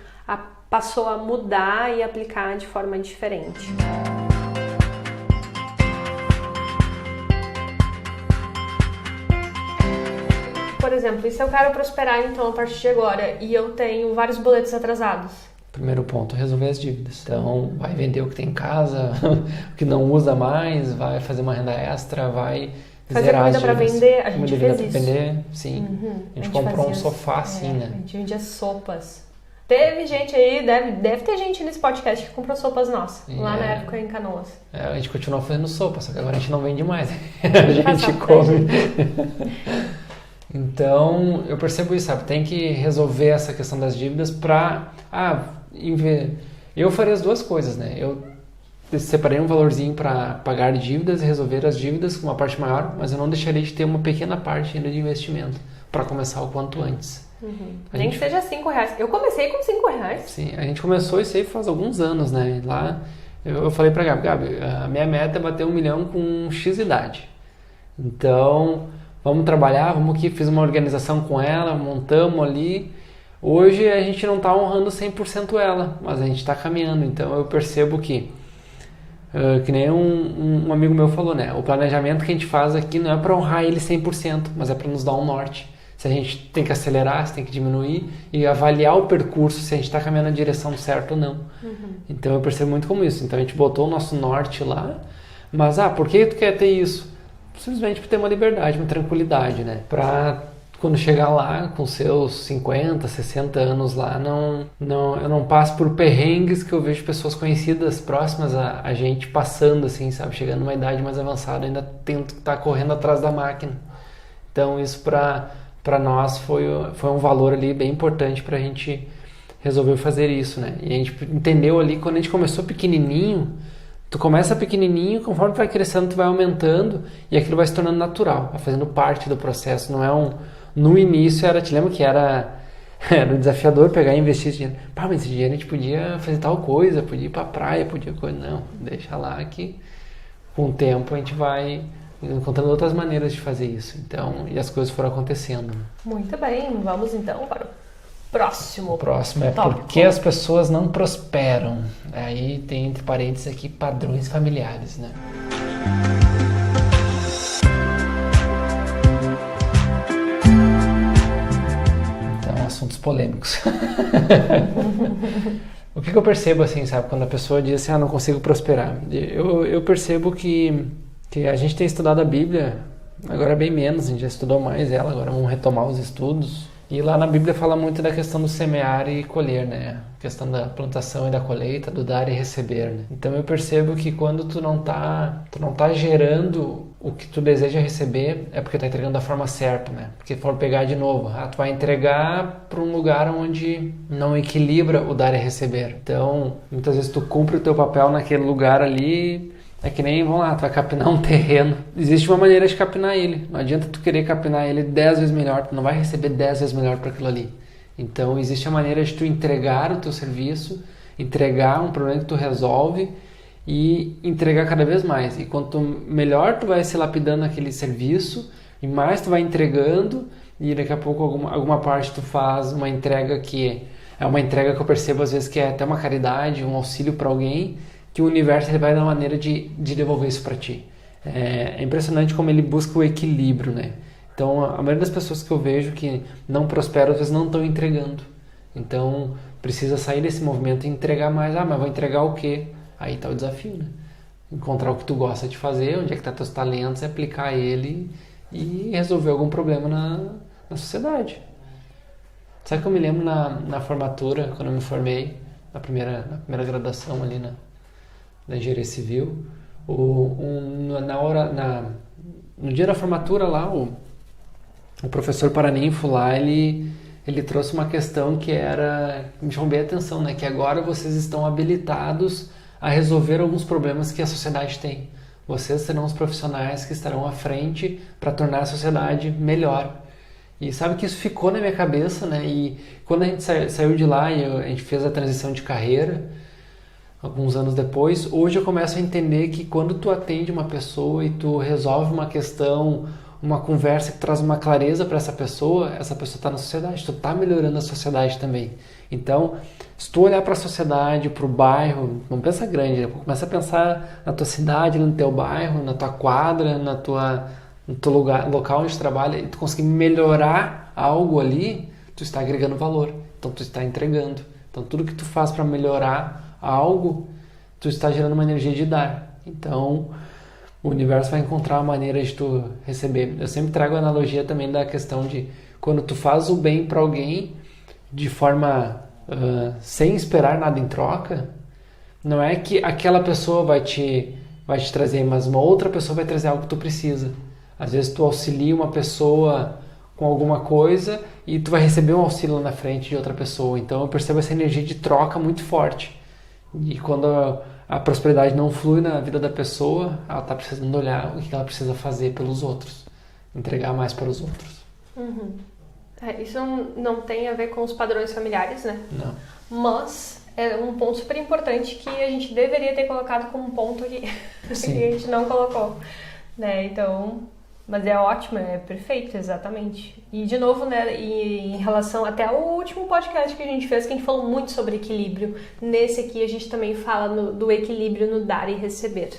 passou a mudar e aplicar de forma diferente. Por exemplo, e se eu quero prosperar então a partir de agora e eu tenho vários boletos atrasados? Primeiro ponto, resolver as dívidas. Então, vai vender o que tem em casa, o que não usa mais, vai fazer uma renda extra, vai fazer zerar comida as para dívidas. vender, a gente fez isso. Vender, sim. A gente comprou um sofá assim, né? A gente vendia sopas. Teve gente aí, deve ter gente nesse podcast que comprou sopas nossas, lá na época em Canoas. A gente continua fazendo sopa, só que agora a gente não vende mais. A gente come. Então, eu percebo isso, sabe? Tem que resolver essa questão das dívidas para... Eu faria as duas coisas, né? Eu separei um valorzinho para pagar dívidas e resolver as dívidas com uma parte maior, mas eu não deixaria de ter uma pequena parte ainda de investimento para começar o quanto antes. Nem que seja R$5. Eu comecei com R$5. Sim, a gente começou isso aí faz alguns anos, né? Lá eu falei pra Gabi, a minha meta é bater 1 milhão com X idade. Então, vamos trabalhar, vamos aqui, fiz uma organização com ela, montamos ali. Hoje a gente não está honrando 100% ela, mas a gente está caminhando. Então eu percebo que nem um amigo meu falou, né? O planejamento que a gente faz aqui não é para honrar ele 100%, mas é para nos dar um norte. Se a gente tem que acelerar, se tem que diminuir e avaliar o percurso, se a gente está caminhando na direção certa ou não. Então eu percebo muito como isso. Então a gente botou o nosso norte lá, mas por que tu quer ter isso? Simplesmente para ter uma liberdade, uma tranquilidade, né? Para quando chegar lá com seus 50, 60 anos lá, eu não passo por perrengues que eu vejo pessoas conhecidas próximas a gente passando, assim, sabe? Chegando numa idade mais avançada, ainda tento estar correndo atrás da máquina. Então isso para nós foi um valor ali bem importante para a gente resolver fazer isso, né? E a gente entendeu ali, quando a gente começou pequenininho, tu começa pequenininho, conforme tu vai crescendo, tu vai aumentando e aquilo vai se tornando natural, vai fazendo parte do processo. Não é no início te lembra que era desafiador pegar e investir esse dinheiro. Mas esse dinheiro a gente podia fazer tal coisa, podia ir pra praia, podia coisa. Não, deixa lá que com o tempo a gente vai encontrando outras maneiras de fazer isso. Então, e as coisas foram acontecendo. Muito bem, vamos então para o próximo. O próximo é tópico. Por que as pessoas não prosperam. Aí tem entre parênteses aqui padrões familiares, né? Então, assuntos polêmicos. O que eu percebo assim, sabe? Quando a pessoa diz assim, não consigo prosperar. Eu percebo que a gente tem estudado a Bíblia, agora bem menos, a gente já estudou mais ela, agora vamos retomar os estudos. E lá na Bíblia fala muito da questão do semear e colher, né? A questão da plantação e da colheita, do dar e receber, né? Então eu percebo que quando tu não tá gerando o que tu deseja receber, é porque tá entregando da forma certa, né? Porque for pegar de novo, tu vai entregar para um lugar onde não equilibra o dar e receber. Então, muitas vezes tu cumpre o teu papel naquele lugar ali. É que nem, vamos lá, tu vai capinar um terreno. Existe uma maneira de capinar ele. Não adianta tu querer capinar ele 10 vezes melhor, tu não vai receber 10 vezes melhor para aquilo ali. Então, existe a maneira de tu entregar o teu serviço, entregar um problema que tu resolve e entregar cada vez mais. E quanto melhor tu vai se lapidando aquele serviço, e mais tu vai entregando, e daqui a pouco alguma parte tu faz uma entrega que é uma entrega que eu percebo às vezes que é até uma caridade, um auxílio para alguém, que o universo ele vai dar uma maneira de devolver isso para ti. É impressionante como ele busca o equilíbrio, né? Então, a maioria das pessoas que eu vejo que não prosperam, às vezes não estão entregando. Então, precisa sair desse movimento e entregar mais. Mas vou entregar o quê? Aí está o desafio, né? Encontrar o que tu gosta de fazer, onde é que estão teus talentos, aplicar ele e resolver algum problema na sociedade. Sabe que eu me lembro na formatura, quando eu me formei, na primeira graduação ali da engenharia civil, no dia da formatura lá, o professor Paraninfo lá, ele trouxe uma questão que me chamou bem a atenção, né? Que agora vocês estão habilitados a resolver alguns problemas que a sociedade tem. vocês serão os profissionais que estarão à frente para tornar a sociedade melhor. E sabe que isso ficou na minha cabeça, né? E quando a gente saiu de lá e a gente fez a transição de carreira, alguns anos depois, hoje eu começo a entender que quando tu atende uma pessoa e tu resolve uma questão, uma conversa que traz uma clareza para essa pessoa está na sociedade, tu está melhorando a sociedade também. Então, se tu olhar para a sociedade, para o bairro, não pensa grande, né? Começa a pensar na tua cidade, no teu bairro, na tua quadra, no teu local onde tu trabalha, e tu conseguir melhorar algo ali, tu está agregando valor, então tu está entregando. Então, tudo que tu faz para melhorar algo, tu está gerando uma energia de dar. Então, o universo vai encontrar uma maneira de tu receber. Eu sempre trago a analogia também da questão de quando tu faz o bem para alguém de forma sem esperar nada em troca, não é que aquela pessoa vai te trazer, mas uma outra pessoa vai trazer algo que tu precisa. Às vezes tu auxilia uma pessoa com alguma coisa e tu vai receber um auxílio lá na frente de outra pessoa. Então eu percebo essa energia de troca muito forte. E quando a prosperidade não flui na vida da pessoa, ela está precisando olhar o que ela precisa fazer pelos outros, entregar mais para os outros. Uhum. Isso não tem a ver com os padrões familiares, né? Não. Mas é um ponto super importante que a gente deveria ter colocado como ponto aqui, que a gente não colocou, né? Então, mas é ótimo, é perfeito, exatamente. E de novo, né, em relação até ao último podcast que a gente fez, que a gente falou muito sobre equilíbrio, nesse aqui a gente também fala do equilíbrio no dar e receber.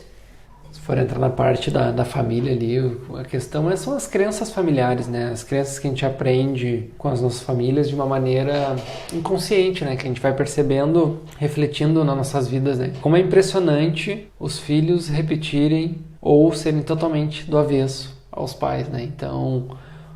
Se for entrar na parte da família ali, a questão são as crenças familiares, né? As crenças que a gente aprende com as nossas famílias de uma maneira inconsciente, né? Que a gente vai percebendo, refletindo nas nossas vidas, né? Como é impressionante os filhos repetirem ou serem totalmente do avesso aos pais, né? Então,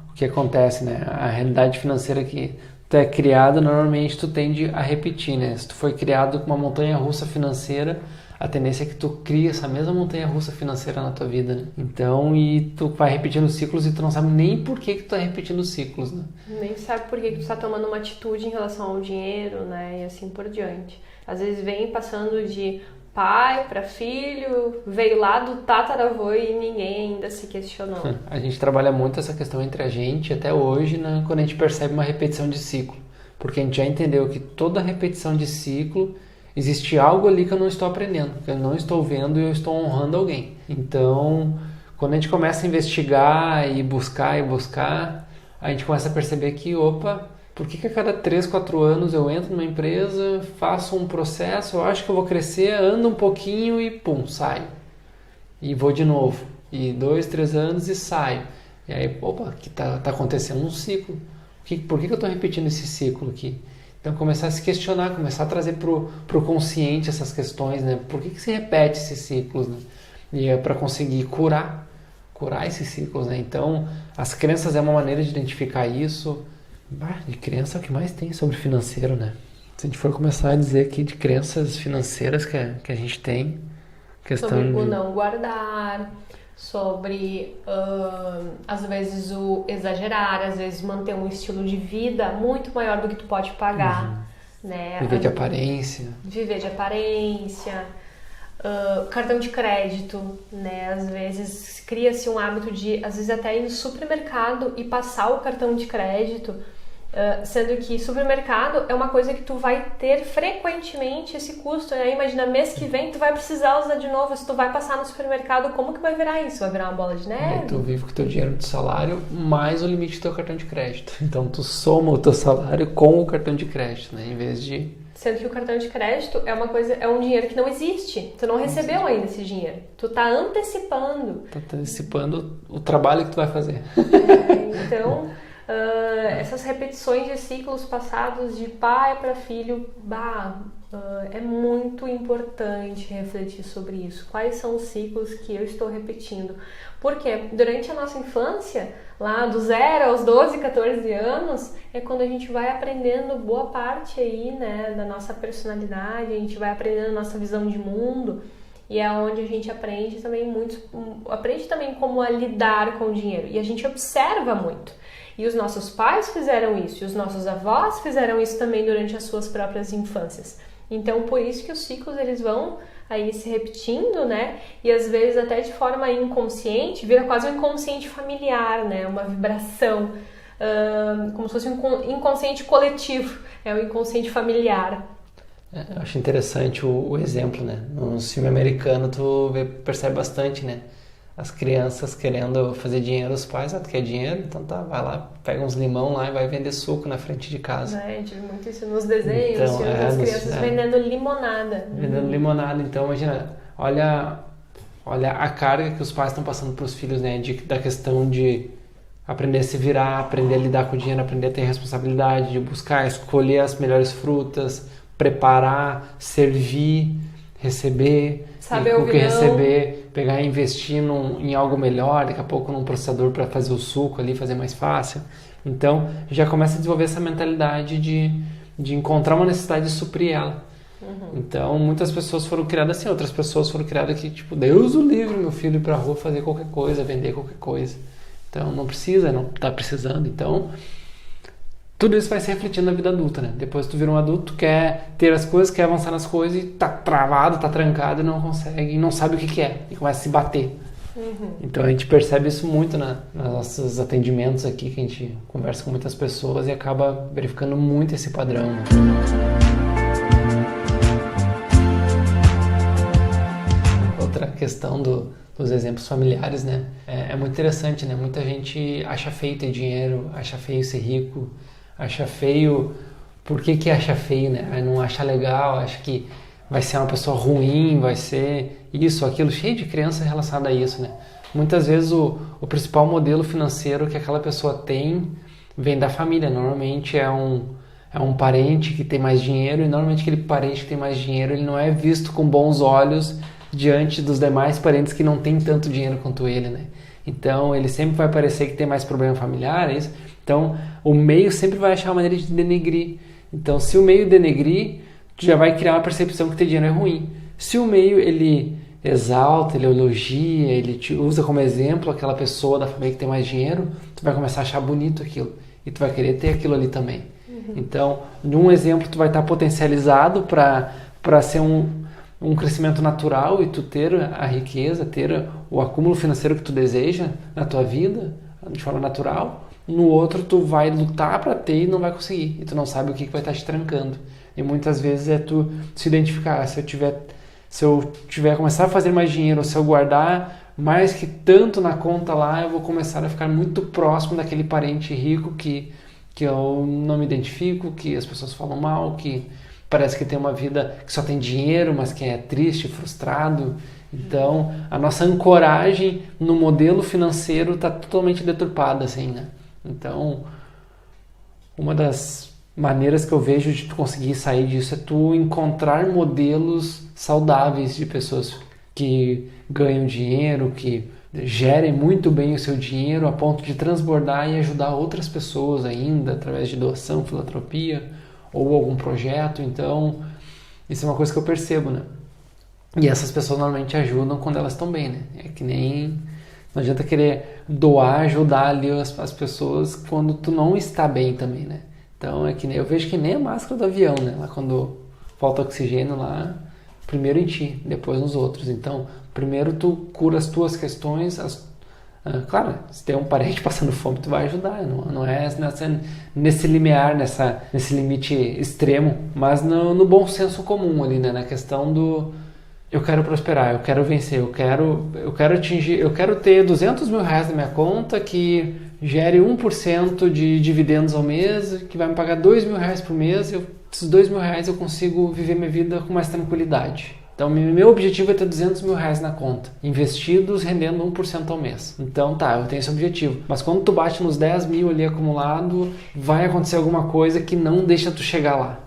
o que acontece, né? A realidade financeira que tu é criado, normalmente tu tende a repetir, né? Se tu foi criado com uma montanha-russa financeira, a tendência é que tu cria essa mesma montanha-russa financeira na tua vida, né? Então, e tu vai repetindo ciclos e tu não sabe nem por que tu tá repetindo ciclos, né? Nem sabe por que tu tá tomando uma atitude em relação ao dinheiro, né? E assim por diante. Às vezes vem passando de pai para filho, veio lá do tataravô e ninguém ainda se questionou. A gente trabalha muito essa questão entre a gente até hoje, né? Quando a gente percebe uma repetição de ciclo. Porque a gente já entendeu que toda repetição de ciclo existe algo ali que eu não estou aprendendo, que eu não estou vendo e eu estou honrando alguém. Então, quando a gente começa a investigar e buscar, a gente começa a perceber que, opa, por que a cada 3, 4 anos eu entro numa empresa, faço um processo, eu acho que eu vou crescer, ando um pouquinho e pum, saio. E vou de novo. E 2, 3 anos e saio. E aí, opa, aqui tá acontecendo um ciclo. Por que eu estou repetindo esse ciclo aqui? Então, começar a se questionar, começar a trazer pro consciente essas questões, né? Por que se repete esses ciclos, né? E é para conseguir curar esses ciclos, né? Então, as crenças é uma maneira de identificar isso. De crença é o que mais tem sobre financeiro, né? Se a gente for começar a dizer aqui de crenças financeiras que a gente tem, questão sobre de... o não guardar, sobre, às vezes, o exagerar, às vezes manter um estilo de vida muito maior do que tu pode pagar, né? Viver de aparência. Viver de aparência, cartão de crédito, né? Às vezes cria-se um hábito de, às vezes até ir no supermercado e passar o cartão de crédito, sendo que supermercado é uma coisa que tu vai ter frequentemente esse custo, né? Imagina, mês que vem tu vai precisar usar de novo, se tu vai passar no supermercado, como que vai virar isso? Vai virar uma bola de neve? Tu vive com o teu dinheiro de salário mais o limite do teu cartão de crédito. Então tu soma o teu salário com o cartão de crédito, né? Em vez de... Sendo que o cartão de crédito é uma coisa, é um dinheiro que não existe. Tu não recebeu ainda esse dinheiro. Tu tá antecipando. Tá antecipando o trabalho que tu vai fazer. Então... essas repetições de ciclos passados de pai para filho, é muito importante refletir sobre isso. Quais são os ciclos que eu estou repetindo? Porque durante a nossa infância, lá do 0 aos 12, 14 anos, é quando a gente vai aprendendo boa parte aí, né, da nossa personalidade, a gente vai aprendendo a nossa visão de mundo. E é onde a gente aprende também como a lidar com o dinheiro. E a gente observa muito. E os nossos pais fizeram isso, e os nossos avós fizeram isso também durante as suas próprias infâncias. Então, por isso que os ciclos eles vão aí se repetindo, né? E às vezes até de forma inconsciente, vira quase um inconsciente familiar, né? Uma vibração, como se fosse um inconsciente coletivo, é o inconsciente familiar. Eu acho interessante o exemplo, né? No filme americano tu percebe bastante, né? As crianças querendo fazer dinheiro, os pais, tu quer dinheiro? Então tá, vai lá, pega uns limão lá e vai vender suco na frente de casa. A gente vê muito isso nos desenhos, então, as crianças vendendo limonada. Vendendo limonada, então imagina, olha a carga que os pais estão passando para os filhos, né? Da questão de aprender a se virar, aprender a lidar com o dinheiro, aprender a ter responsabilidade, de buscar, escolher as melhores frutas, preparar, servir, receber, saber o que não. receber, pegar e investir em algo melhor, daqui a pouco num processador para fazer o suco ali, fazer mais fácil. Então, já começa a desenvolver essa mentalidade de encontrar uma necessidade de suprir ela. Então, muitas pessoas foram criadas assim, outras pessoas foram criadas que, tipo, Deus o livre, meu filho ir pra rua fazer qualquer coisa, vender qualquer coisa. Então, não precisa, não tá precisando. Então, tudo isso vai se refletir na vida adulta, né? Depois tu vira um adulto, quer ter as coisas, quer avançar nas coisas e tá travado, tá trancado e não consegue, e não sabe o que é, e começa a se bater. Então a gente percebe isso muito nos nossos atendimentos aqui, que a gente conversa com muitas pessoas e acaba verificando muito esse padrão, né? Outra questão dos exemplos familiares, né? É muito interessante, né? Muita gente acha feio ter dinheiro, acha feio ser rico, acha feio... Por que acha feio, né? Aí não acha legal, acha que vai ser uma pessoa ruim, vai ser isso, aquilo, cheio de crença relacionada a isso, né? Muitas vezes o principal modelo financeiro que aquela pessoa tem vem da família. Normalmente é um parente que tem mais dinheiro e normalmente aquele parente que tem mais dinheiro ele não é visto com bons olhos diante dos demais parentes que não têm tanto dinheiro quanto ele, né? Então ele sempre vai parecer que tem mais problema familiar, é isso? Então o meio sempre vai achar uma maneira de denegrir. Então se o meio denegrir, tu já vai criar uma percepção que ter dinheiro é ruim. Se o meio ele exalta, ele elogia, ele te usa como exemplo aquela pessoa da família que tem mais dinheiro, tu vai começar a achar bonito aquilo e tu vai querer ter aquilo ali também. Então, num exemplo tu vai estar potencializado para ser um crescimento natural e tu ter a riqueza, ter o acúmulo financeiro que tu deseja na tua vida de forma natural. No outro tu vai lutar para ter e não vai conseguir e tu não sabe o que vai estar te trancando. E muitas vezes é tu se identificar, se eu tiver começar a fazer mais dinheiro, se eu guardar mais que tanto na conta lá, eu vou começar a ficar muito próximo daquele parente rico que eu não me identifico, que as pessoas falam mal, que parece que tem uma vida que só tem dinheiro, mas que é triste, frustrado. Então, a nossa ancoragem no modelo financeiro está totalmente deturpada, assim, né? Então, uma das maneiras que eu vejo de tu conseguir sair disso é tu encontrar modelos saudáveis de pessoas que ganham dinheiro, que gerem muito bem o seu dinheiro a ponto de transbordar e ajudar outras pessoas ainda através de doação, filantropia ou algum projeto. Então, isso é uma coisa que eu percebo, né? E essas pessoas normalmente ajudam quando elas estão bem, né? É que nem... Não adianta querer doar, ajudar ali as pessoas quando tu não está bem também, né? Então, é que nem, eu vejo que nem a máscara do avião, né? Lá quando falta oxigênio lá, primeiro em ti, depois nos outros. Então, primeiro tu cura as tuas questões. Claro, se tem um parente passando fome, tu vai ajudar. Não é nesse limiar, nesse limite extremo, mas no bom senso comum ali, né? Na questão do... Eu quero prosperar, eu quero vencer, eu quero atingir, eu quero ter 200 mil reais na minha conta que gere 1% de dividendos ao mês, que vai me pagar 2 mil reais por mês, esses 2 mil reais eu consigo viver minha vida com mais tranquilidade. Então, meu objetivo é ter 200 mil reais na conta, investidos rendendo 1% ao mês. Então, tá, eu tenho esse objetivo. Mas quando tu bate nos 10 mil ali acumulado, vai acontecer alguma coisa que não deixa tu chegar lá.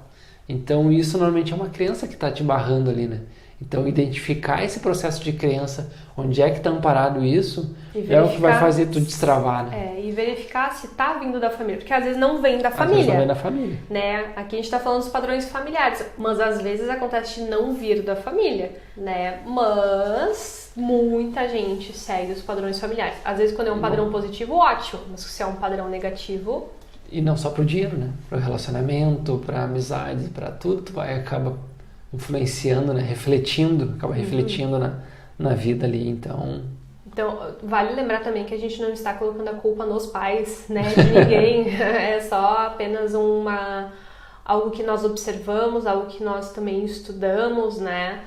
Então, isso normalmente é uma crença que está te barrando ali, né? Então, identificar esse processo de crença, onde é que está amparado isso, é o que vai fazer tu destravar, né? E verificar se está vindo da família, porque às vezes não vem da família. Às vezes não vem da família. Né? Aqui a gente está falando dos padrões familiares, mas às vezes acontece de não vir da família, né? Mas muita gente segue os padrões familiares. Às vezes quando é um padrão positivo, ótimo, mas se é um padrão negativo... E não só pro dinheiro, né? Pro relacionamento, pra amizade, pra tudo, tu vai acaba influenciando, né? Acaba refletindo na vida ali, então... Então, vale lembrar também que a gente não está colocando a culpa nos pais, né, de ninguém, é só apenas algo que nós observamos, algo que nós também estudamos, né,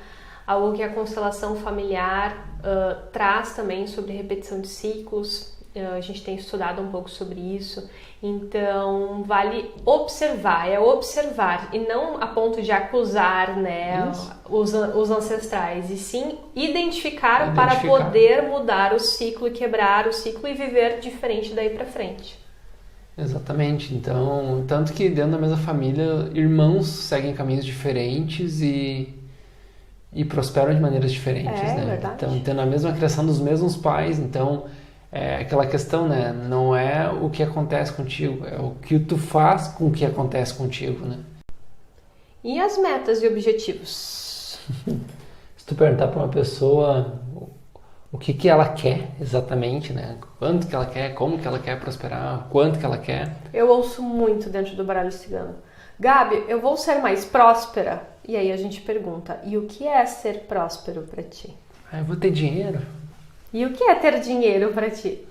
algo que a constelação familiar traz também sobre repetição de ciclos. A gente tem estudado um pouco sobre isso, então vale observar e não a ponto de acusar, né, os ancestrais, e sim identificar para poder mudar o ciclo e quebrar o ciclo e viver diferente daí para frente. Exatamente, então, tanto que dentro da mesma família, irmãos seguem caminhos diferentes e prosperam de maneiras diferentes, né? Verdade. Então, tendo a mesma criação dos mesmos pais, então... É aquela questão, né? Não é o que acontece contigo, é o que tu faz com o que acontece contigo, né? E as metas e objetivos? Se tu perguntar para uma pessoa o que ela quer exatamente, né? Quanto que ela quer, como que ela quer prosperar, quanto que ela quer. Eu ouço muito dentro do baralho cigano. Gabi, eu vou ser mais próspera? E aí a gente pergunta, e o que é ser próspero para ti? Eu vou ter dinheiro. E o que é ter dinheiro para ti?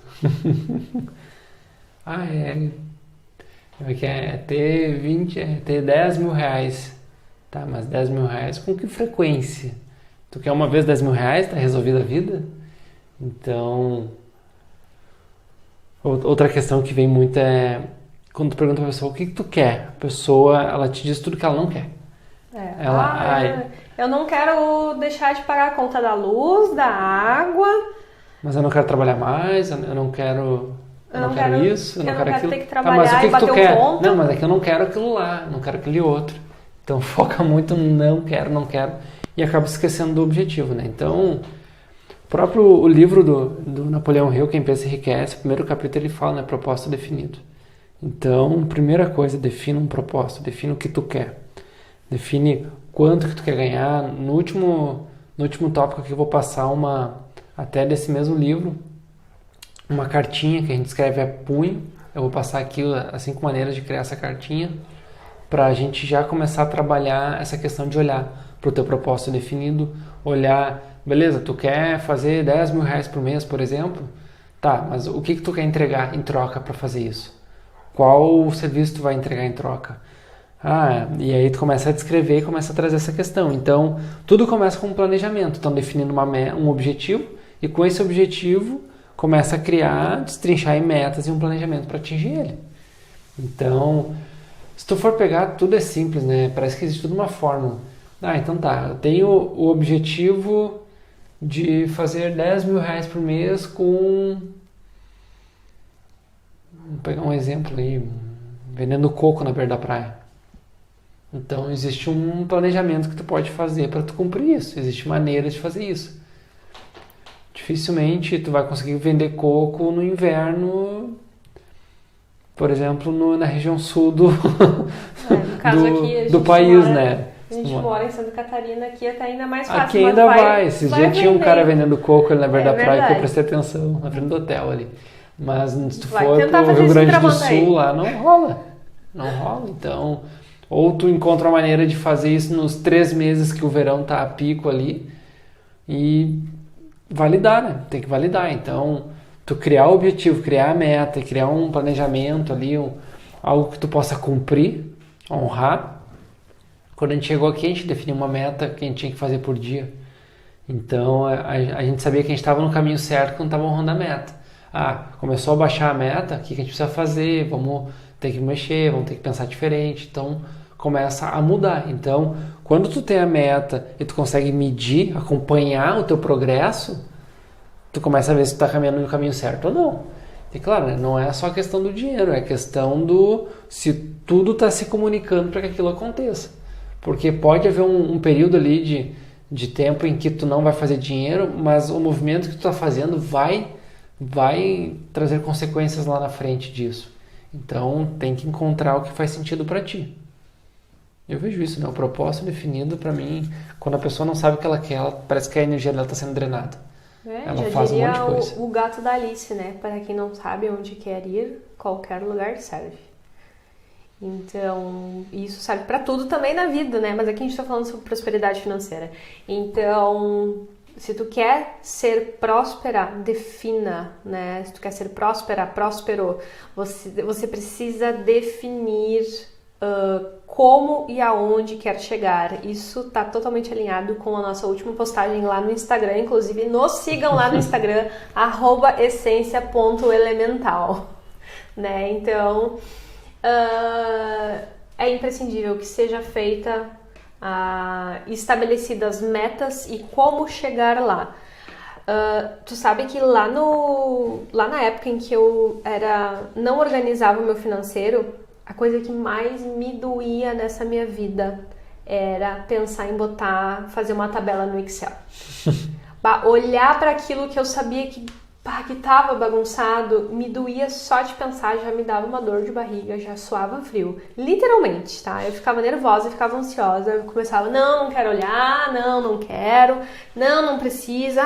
É ter 10 mil reais. Tá, mas 10 mil reais com que frequência? Tu quer uma vez 10 mil reais, tá resolvida a vida? Então, outra questão que vem muito é quando tu pergunta pra pessoa o que tu quer, a pessoa, ela te diz tudo que ela não quer. Eu não quero deixar de pagar a conta da luz, da água... Mas eu não quero trabalhar mais, eu não quero isso, eu não quero aquilo. Ter que trabalhar, mas o que tu quer? Ponto. Não, mas é que eu não quero aquilo lá, não quero aquele outro. Então foca muito no não quero e acaba esquecendo do objetivo, né? Então, o livro do Napoleão Hill, Quem Pensa Enriquece, o primeiro capítulo ele fala, né, propósito definido. Então, primeira coisa, defina um propósito, define o que tu quer. Define quanto que tu quer ganhar. No último tópico aqui eu vou passar até desse mesmo livro, uma cartinha que a gente escreve a punho. Eu vou passar aqui as 5 maneiras de criar essa cartinha para a gente já começar a trabalhar essa questão de olhar para o teu propósito definido, olhar, beleza, tu quer fazer 10 mil reais por mês, por exemplo? Tá, mas o que tu quer entregar em troca para fazer isso? Qual serviço tu vai entregar em troca? E aí tu começa a descrever e começa a trazer essa questão. Então, tudo começa com um planejamento. Então, definindo um objetivo, e com esse objetivo começa a criar, destrinchar em metas e um planejamento para atingir ele. Então, se tu for pegar, tudo é simples, né? Parece que existe tudo uma fórmula. Então tá, eu tenho o objetivo de fazer 10 mil reais por mês com... Vou pegar um exemplo aí, vendendo coco na beira da praia. Então, existe um planejamento que tu pode fazer para tu cumprir isso. Existe maneiras de fazer isso. Dificilmente tu vai conseguir vender coco no inverno, por exemplo, na região sul do país, né? A gente mora em Santa Catarina, aqui até ainda mais fácil. Aqui ainda vai. Esses dias tinha um cara vendendo coco ali na beira da praia que eu prestei atenção, na frente do hotel ali. Mas se tu for pro Rio Grande do Sul, lá não rola. Não rola, então... Ou tu encontra uma maneira de fazer isso nos 3 meses que o verão tá a pico ali e validar, né? Tem que validar. Então, tu criar o objetivo, criar a meta, criar um planejamento ali, algo que tu possa cumprir, honrar. Quando a gente chegou aqui, a gente definiu uma meta que a gente tinha que fazer por dia. Então, a gente sabia que a gente estava no caminho certo quando estava honrando a meta. Começou a baixar a meta, o que a gente precisa fazer? Vamos ter que mexer, vamos ter que pensar diferente. Então, começa a mudar. Então, quando tu tem a meta e tu consegue medir, acompanhar o teu progresso, tu começa a ver se tu tá caminhando no caminho certo ou não. E claro, né, não é só a questão do dinheiro, é a questão se tudo tá se comunicando para que aquilo aconteça. Porque pode haver um período ali de tempo em que tu não vai fazer dinheiro, mas o movimento que tu tá fazendo vai trazer consequências lá na frente disso. Então, tem que encontrar o que faz sentido para ti. Eu vejo isso, né? O propósito definido, para mim, quando a pessoa não sabe o que ela quer, parece que a energia dela está sendo drenada. Ela faz um monte de coisa. O gato da Alice, né? Para quem não sabe onde quer ir, qualquer lugar serve. Então, isso serve para tudo também na vida, né? Mas aqui a gente está falando sobre prosperidade financeira. Então, se tu quer ser próspera, defina, né? Se tu quer ser próspero, você precisa definir como e aonde quer chegar. Isso tá totalmente alinhado com a nossa última postagem lá no Instagram. Inclusive, nos sigam lá no Instagram, @essência.elemental, né? Então, é imprescindível que seja feita estabelecidas metas e como chegar lá. Tu sabe que lá na época em que eu não organizava o meu financeiro, a coisa que mais me doía nessa minha vida era pensar em fazer uma tabela no Excel. Olhar para aquilo que eu sabia que estava bagunçado, me doía só de pensar, já me dava uma dor de barriga, já suava frio. Literalmente, tá? Eu ficava nervosa, ficava ansiosa, eu começava, não quero olhar, não quero, não precisa,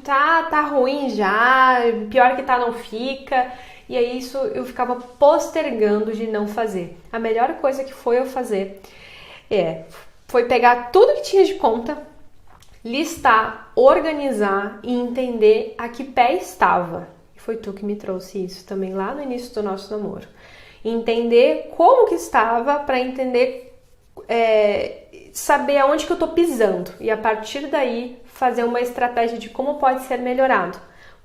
tá ruim já, pior que tá, não fica. E aí isso eu ficava postergando de não fazer. A melhor coisa que foi eu fazer foi pegar tudo que tinha de conta, listar, organizar e entender a que pé estava. E foi tu que me trouxe isso também lá no início do nosso namoro. Entender como que estava para entender, saber aonde que eu tô pisando. E a partir daí fazer uma estratégia de como pode ser melhorado.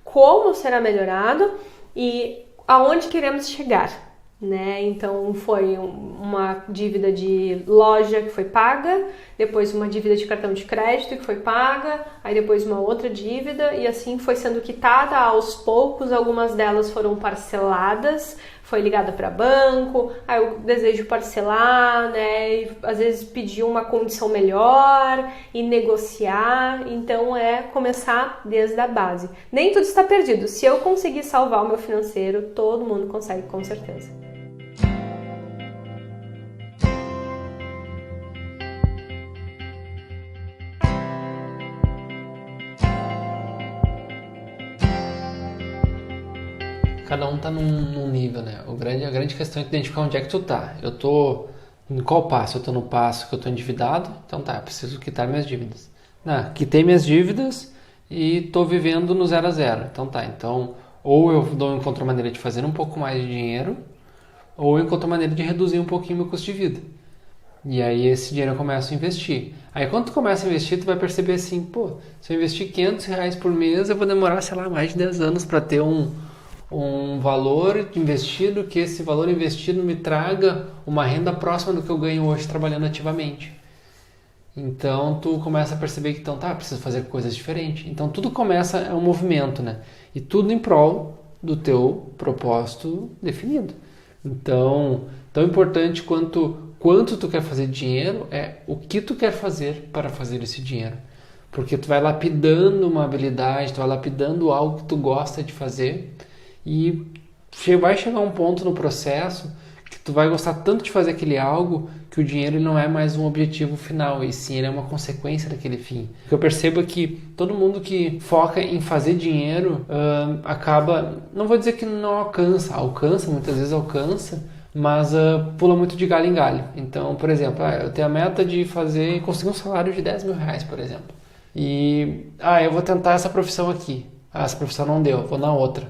Como será melhorado e aonde queremos chegar, né? Então foi uma dívida de loja que foi paga, depois uma dívida de cartão de crédito que foi paga, aí depois uma outra dívida e assim foi sendo quitada aos poucos. Algumas delas foram parceladas, foi ligada para banco, aí eu desejo parcelar, né? E às vezes pedir uma condição melhor e negociar. Então começar desde a base. Nem tudo está perdido. Se eu conseguir salvar o meu financeiro, todo mundo consegue, com certeza. Cada um tá num nível, né? A grande questão é identificar onde é que tu tá. Eu tô em qual passo? Eu tô no passo que eu tô endividado, então tá, eu preciso quitar minhas dívidas. Quitei minhas dívidas e tô vivendo no 0 a 0. Então tá, ou eu encontro maneira de fazer um pouco mais de dinheiro, ou eu encontro maneira de reduzir um pouquinho meu custo de vida. E aí esse dinheiro eu começo a investir. Aí quando tu começa a investir, tu vai perceber assim, se eu investir R$500 por mês, eu vou demorar, mais de 10 anos para ter um valor investido, que esse valor investido me traga uma renda próxima do que eu ganho hoje trabalhando ativamente. Então tu começa a perceber que preciso fazer coisas diferentes. Então tudo é um movimento, né? E tudo em prol do teu propósito definido. Então, tão importante quanto tu quer fazer dinheiro é o que tu quer fazer para fazer esse dinheiro. Porque tu vai lapidando uma habilidade, tu vai lapidando algo que tu gosta de fazer. E vai chegar um ponto no processo que tu vai gostar tanto de fazer aquele algo que o dinheiro não é mais um objetivo final, e sim ele é uma consequência daquele fim. O que eu percebo é que todo mundo que foca em fazer dinheiro acaba, não vou dizer que não alcança, muitas vezes alcança, mas pula muito de galho em galho. Então, por exemplo, eu tenho a meta de conseguir um salário de R$10.000, por exemplo. E eu vou tentar essa profissão aqui. Essa profissão não deu, vou na outra.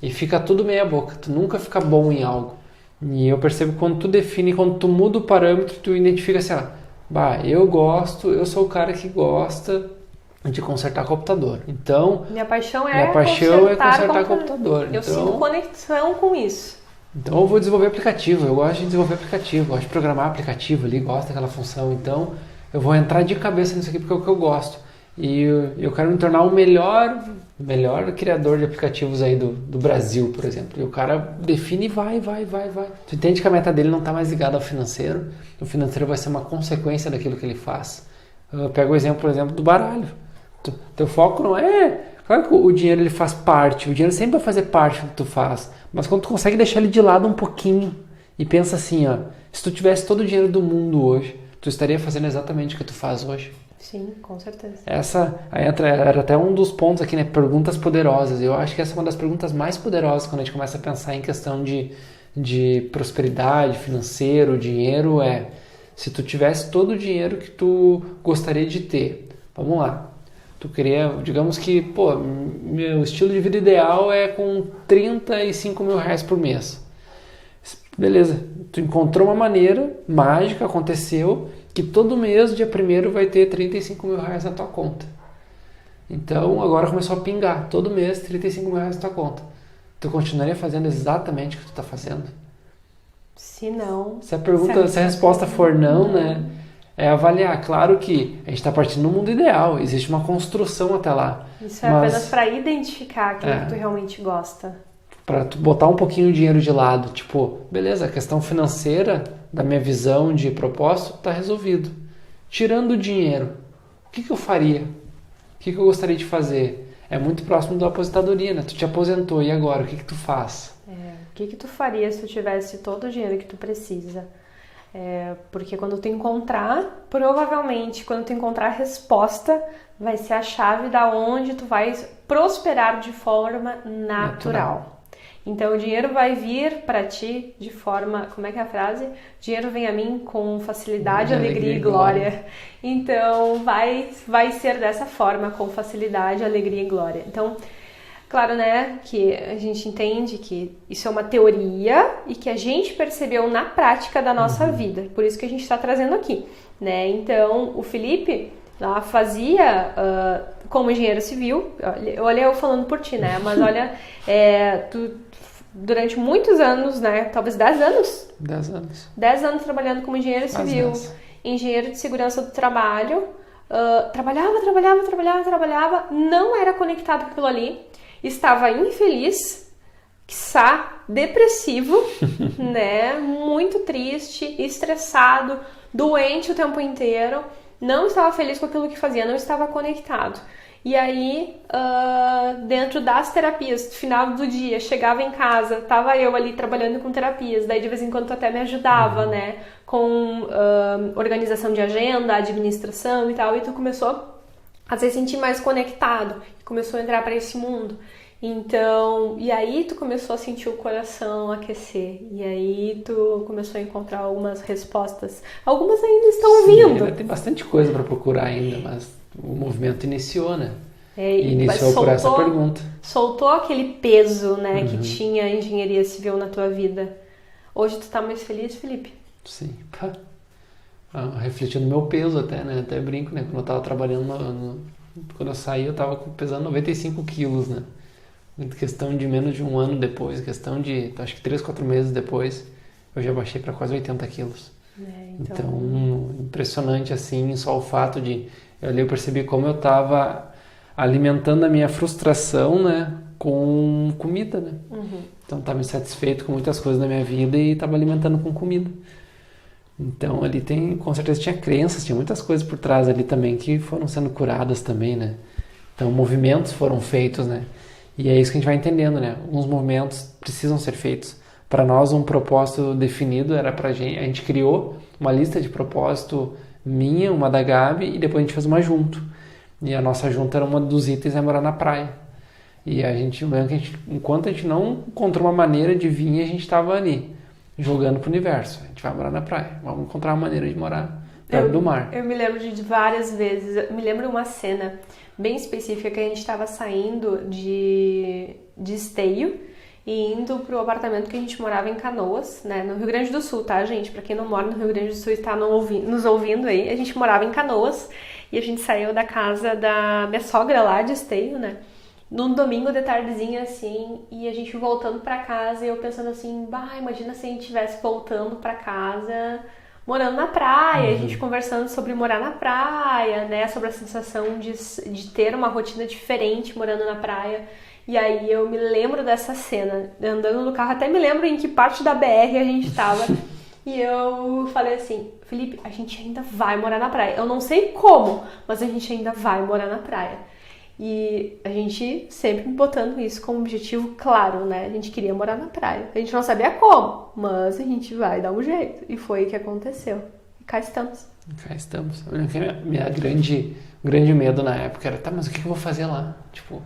E fica tudo meia boca, tu nunca fica bom em algo. E eu percebo que quando tu define, quando tu muda o parâmetro, tu identifica assim, eu sou o cara que gosta de consertar computador. Então, minha paixão é consertar computador. Eu sinto conexão com isso. Então eu vou desenvolver aplicativo, eu gosto de desenvolver aplicativo, gosto de programar aplicativo ali, gosto daquela função. Então eu vou entrar de cabeça nisso aqui porque é o que eu gosto. E eu quero me tornar o melhor criador de aplicativos aí do Brasil, por exemplo. E o cara define e vai. Tu entende que a meta dele não está mais ligada ao financeiro. O financeiro vai ser uma consequência daquilo que ele faz. Eu pego o exemplo, por exemplo, do baralho. Teu foco não é... Claro que o dinheiro ele faz parte. O dinheiro sempre vai fazer parte do que tu faz. Mas quando tu consegue deixar ele de lado um pouquinho e pensa assim, se tu tivesse todo o dinheiro do mundo hoje, tu estaria fazendo exatamente o que tu faz hoje. Sim, com certeza. Era até um dos pontos aqui, né? Perguntas poderosas. Eu acho que essa é uma das perguntas mais poderosas quando a gente começa a pensar em questão de de prosperidade financeiro, dinheiro se tu tivesse todo o dinheiro que tu gostaria de ter, vamos lá, tu queria, digamos que, meu estilo de vida ideal é com 35 mil reais por mês. Beleza, tu encontrou uma maneira mágica, aconteceu, que todo mês, dia 1º, vai ter 35 mil reais na tua conta. Então, agora começou a pingar, todo mês 35 mil reais na tua conta. Tu continuaria fazendo exatamente o que tu tá fazendo? Se não... Se a resposta for não, né? É avaliar. Claro que a gente está partindo do mundo ideal, existe uma construção até lá. Isso é apenas para identificar aquilo que tu realmente gosta. Para tu botar um pouquinho de dinheiro de lado. Tipo, beleza, a questão financeira, da minha visão de propósito, tá resolvido. Tirando o dinheiro, o que eu faria? O que eu gostaria de fazer? É muito próximo da aposentadoria, né? Tu te aposentou, e agora? O que tu faz? O que tu faria se tu tivesse todo o dinheiro que tu precisa? Porque quando tu encontrar, provavelmente, quando tu encontrar a resposta, vai ser a chave da onde tu vai prosperar de forma natural. Então, o dinheiro vai vir para ti de forma... Como é que é a frase? Dinheiro vem a mim com facilidade, alegria e glória. Então, vai ser dessa forma, com facilidade, alegria e glória. Então, claro, né, que a gente entende que isso é uma teoria e que a gente percebeu na prática da nossa vida. Por isso que a gente está trazendo aqui, né? Então, o Felipe lá fazia... como engenheiro civil, olha eu falando por ti, né? Mas olha, tu durante muitos anos, né? Talvez 10 anos? 10 anos. 10 anos trabalhando como engenheiro civil, engenheiro de segurança do trabalho. Trabalhava, não era conectado com aquilo ali, estava infeliz, quiçá depressivo, né? Muito triste, estressado, doente o tempo inteiro. Não estava feliz com aquilo que fazia, não estava conectado. E aí, dentro das terapias, no final do dia, chegava em casa, estava eu ali trabalhando com terapias, daí de vez em quando tu até me ajudava, né, com organização de agenda, administração e tal, e tu começou a se sentir mais conectado, começou a entrar para esse mundo. Então, e aí tu começou a sentir o coração aquecer, e aí tu começou a encontrar algumas respostas. Algumas ainda estão vindo. Ainda tem bastante coisa para procurar ainda, mas o movimento iniciou, né? Iniciou por essa pergunta. Soltou aquele peso, né, que tinha a engenharia civil na tua vida. Hoje tu tá mais feliz, Felipe? Sim. Refletindo meu peso até, né? Até brinco, né? Quando eu tava trabalhando, quando eu saí, eu tava pesando 95 quilos, né? Questão de menos de um ano depois, questão de, acho que 3, 4 meses depois, eu já baixei para quase 80 quilos. Então, impressionante assim, só o fato de... Eu percebi como eu estava alimentando a minha frustração, né, com comida, né? Então, estava insatisfeito com muitas coisas na minha vida e estava alimentando com comida. Então, ali com certeza tinha crenças, tinha muitas coisas por trás ali também que foram sendo curadas também, né? Então, movimentos foram feitos, né? E é isso que a gente vai entendendo, né? Alguns movimentos precisam ser feitos. Para nós, um propósito definido era a gente criou uma lista de propósito minha, uma da Gabi, e depois a gente fez uma junto. E a nossa junta era uma dos itens é morar na praia. E enquanto a gente não encontrou uma maneira de vir, a gente estava ali, jogando pro universo. A gente vai morar na praia, vamos encontrar uma maneira de morar perto do mar. Eu me lembro de várias vezes, eu me lembro de uma cena bem específica que a gente estava saindo de Esteio e indo pro apartamento que a gente morava em Canoas, né, no Rio Grande do Sul, tá, gente? Pra quem não mora no Rio Grande do Sul e está nos ouvindo aí, a gente morava em Canoas e a gente saiu da casa da minha sogra lá de Esteio, né, num domingo de tardezinha, assim, e a gente voltando pra casa e eu pensando assim, imagina se a gente estivesse voltando pra casa morando na praia, a gente conversando sobre morar na praia, né, sobre a sensação de ter uma rotina diferente morando na praia. E aí eu me lembro dessa cena, andando no carro, até me lembro em que parte da BR a gente estava. E eu falei assim, Felipe, a gente ainda vai morar na praia. Eu não sei como, mas a gente ainda vai morar na praia. E a gente sempre botando isso como objetivo claro, né? A gente queria morar na praia. A gente não sabia como, mas a gente vai dar um jeito. E foi o que aconteceu. E cá estamos. Cá estamos. Minha grande medo na época era, tá, mas o que eu vou fazer lá? Tipo,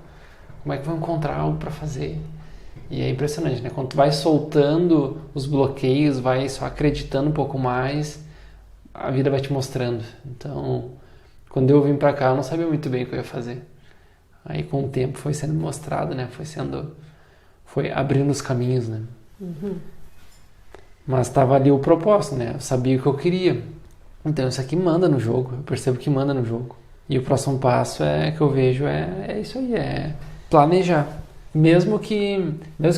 como é que eu vou encontrar algo pra fazer? E é impressionante, né? Quando tu vai soltando os bloqueios, vai só acreditando um pouco mais, a vida vai te mostrando. Então, quando eu vim pra cá, eu não sabia muito bem o que eu ia fazer. Aí, com o tempo, foi sendo mostrado, né? Foi abrindo os caminhos, né? Uhum. Mas estava ali o propósito, né? Eu sabia o que eu queria. Então, isso aqui manda no jogo. Eu percebo que manda no jogo. E o próximo passo que eu vejo é isso aí, é planejar. Mesmo que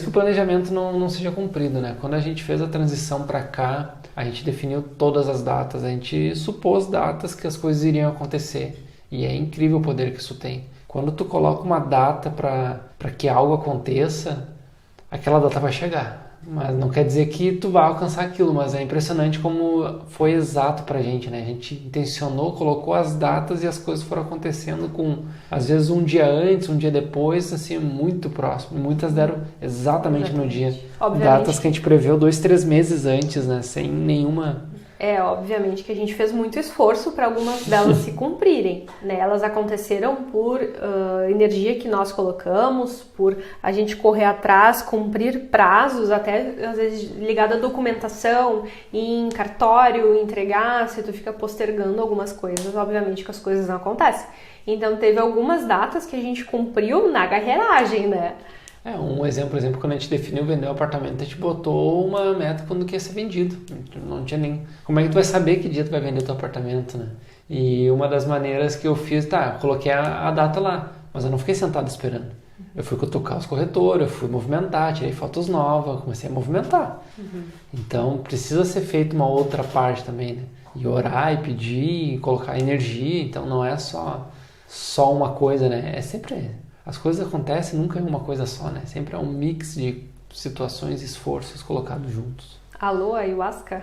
o planejamento não seja cumprido, né? Quando a gente fez a transição para cá, a gente definiu todas as datas, a gente supôs datas que as coisas iriam acontecer. E é incrível o poder que isso tem. Quando tu coloca uma data para que algo aconteça, aquela data vai chegar. Mas não quer dizer que tu vai alcançar aquilo, mas é impressionante como foi exato pra gente, né? A gente intencionou, colocou as datas e as coisas foram acontecendo com, às vezes, um dia antes, um dia depois, assim, muito próximo. Muitas deram exatamente no dia. Obviamente. Datas que a gente preveu 2, 3 meses antes, né? Sem nenhuma... Obviamente que a gente fez muito esforço para algumas delas se cumprirem, né? Elas aconteceram por energia que nós colocamos, por a gente correr atrás, cumprir prazos, até às vezes ligado à documentação, em cartório, entregar, se tu fica postergando algumas coisas, obviamente que as coisas não acontecem. Então teve algumas datas que a gente cumpriu na garreragem, né? Um exemplo, quando a gente definiu vender o apartamento, a gente botou uma meta quando que ia ser vendido. Não tinha nem... Como é que tu vai saber que dia tu vai vender o teu apartamento, né? E uma das maneiras que eu fiz, eu coloquei a data lá, mas eu não fiquei sentado esperando. Eu fui cutucar os corretores, eu fui movimentar, tirei fotos novas, comecei a movimentar. Uhum. Então, precisa ser feita uma outra parte também, né? E orar, e pedir, e colocar energia. Então, não é só uma coisa, né? É sempre... As coisas acontecem, nunca é uma coisa só, né? Sempre é um mix de situações e esforços colocados juntos. Alô, ayahuasca?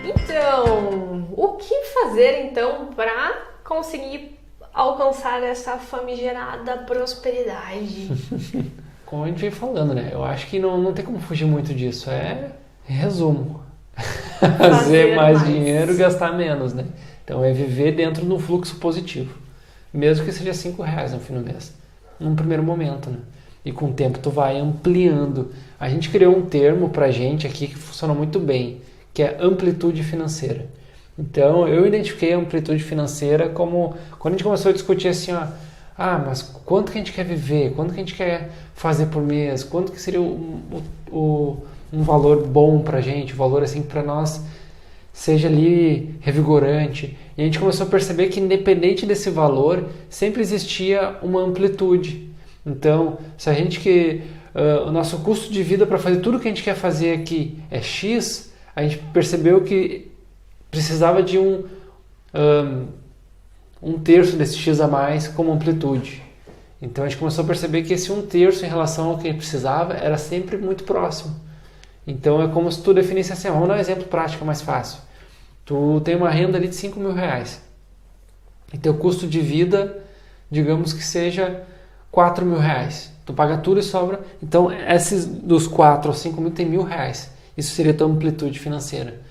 Então, o que fazer então para conseguir alcançar essa famigerada prosperidade? Como a gente vem falando, né? Eu acho que não tem como fugir muito disso. Resumo. Fazer mais dinheiro e gastar menos, né? Então é viver dentro de um fluxo positivo. Mesmo que seja R$5 no fim do mês. Num primeiro momento, né? E com o tempo tu vai ampliando. A gente criou um termo pra gente aqui que funciona muito bem, que é amplitude financeira. Então eu identifiquei a amplitude financeira como... Quando a gente começou a discutir assim, mas quanto que a gente quer viver? Quanto que a gente quer fazer por mês? Quanto que seria um valor bom pra gente, um valor assim pra nós seja ali revigorante. E a gente começou a perceber que independente desse valor, sempre existia uma amplitude. Então, se a gente o nosso custo de vida para fazer tudo que a gente quer fazer aqui é X, a gente percebeu que precisava de um terço desse X a mais como amplitude. Então a gente começou a perceber que esse 1/3 em relação ao que a gente precisava era sempre muito próximo. Então é como se tu definisse assim, vamos dar um exemplo prático mais fácil. Tu tem uma renda ali de R$5.000 e teu custo de vida, digamos que seja R$4.000. Tu paga tudo e sobra. Então esses dos 4 aos 5 mil tem R$1.000. Isso seria tua amplitude financeira.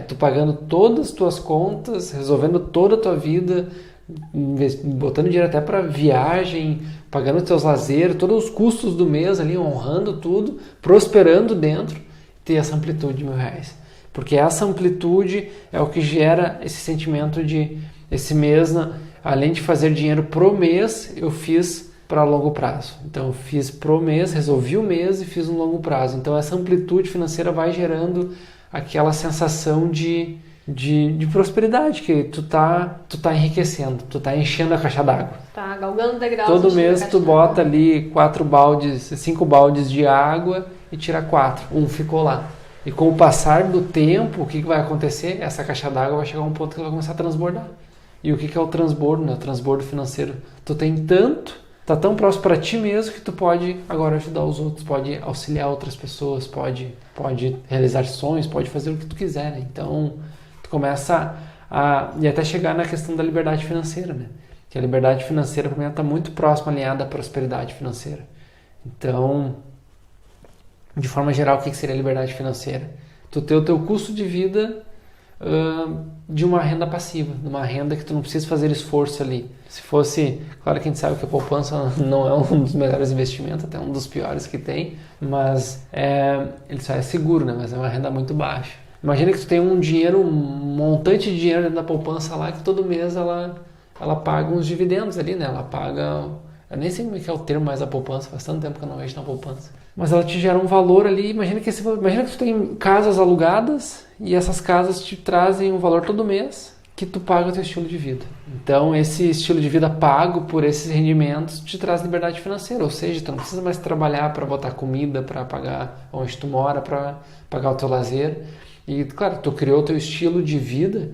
Tu pagando todas as tuas contas, resolvendo toda a tua vida, botando dinheiro até para viagem, pagando os teus lazeres, todos os custos do mês ali, honrando tudo, prosperando dentro, ter essa amplitude de R$1.000. Porque essa amplitude é o que gera esse sentimento de esse mês, além de fazer dinheiro pro mês, eu fiz para longo prazo. Então eu fiz pro mês, resolvi o mês e fiz um longo prazo. Então essa amplitude financeira vai gerando aquela sensação de prosperidade, que tu tá enriquecendo, tu tá enchendo a caixa d'água. Tá galgando degraus. Todo mês tu bota ali 5 baldes de água e tira 4. Um ficou lá. E com o passar do tempo, o que vai acontecer? Essa caixa d'água vai chegar a um ponto que ela vai começar a transbordar. E o que é o transbordo, né? O transbordo financeiro. Tu tem tanto, tá tão próximo para ti mesmo que tu pode agora ajudar os outros, pode auxiliar outras pessoas, pode realizar sonhos, pode fazer o que tu quiser, né? Então tu começa e até chegar na questão da liberdade financeira, né? Que a liberdade financeira para mim está muito próxima, alinhada à prosperidade financeira. Então, de forma geral, o que seria a liberdade financeira? Tu ter o teu custo de vida de uma renda passiva, de uma renda que tu não precisa fazer esforço ali. Se fosse, claro que a gente sabe que a poupança não é um dos melhores investimentos, até um dos piores que tem, mas ele só é seguro, né? Mas é uma renda muito baixa. Imagina que tu tem um montante de dinheiro dentro da poupança lá, que todo mês ela paga uns dividendos ali, né? Ela paga, eu nem sei como é que é o termo mais da poupança, faz tanto tempo que eu não vejo na poupança. Mas ela te gera um valor ali, imagina que tu tem casas alugadas e essas casas te trazem um valor todo mês que tu paga o teu estilo de vida. Então esse estilo de vida pago por esses rendimentos te traz liberdade financeira, ou seja, tu não precisa mais trabalhar para botar comida, para pagar onde tu mora, para pagar o teu lazer. E claro, tu criou o teu estilo de vida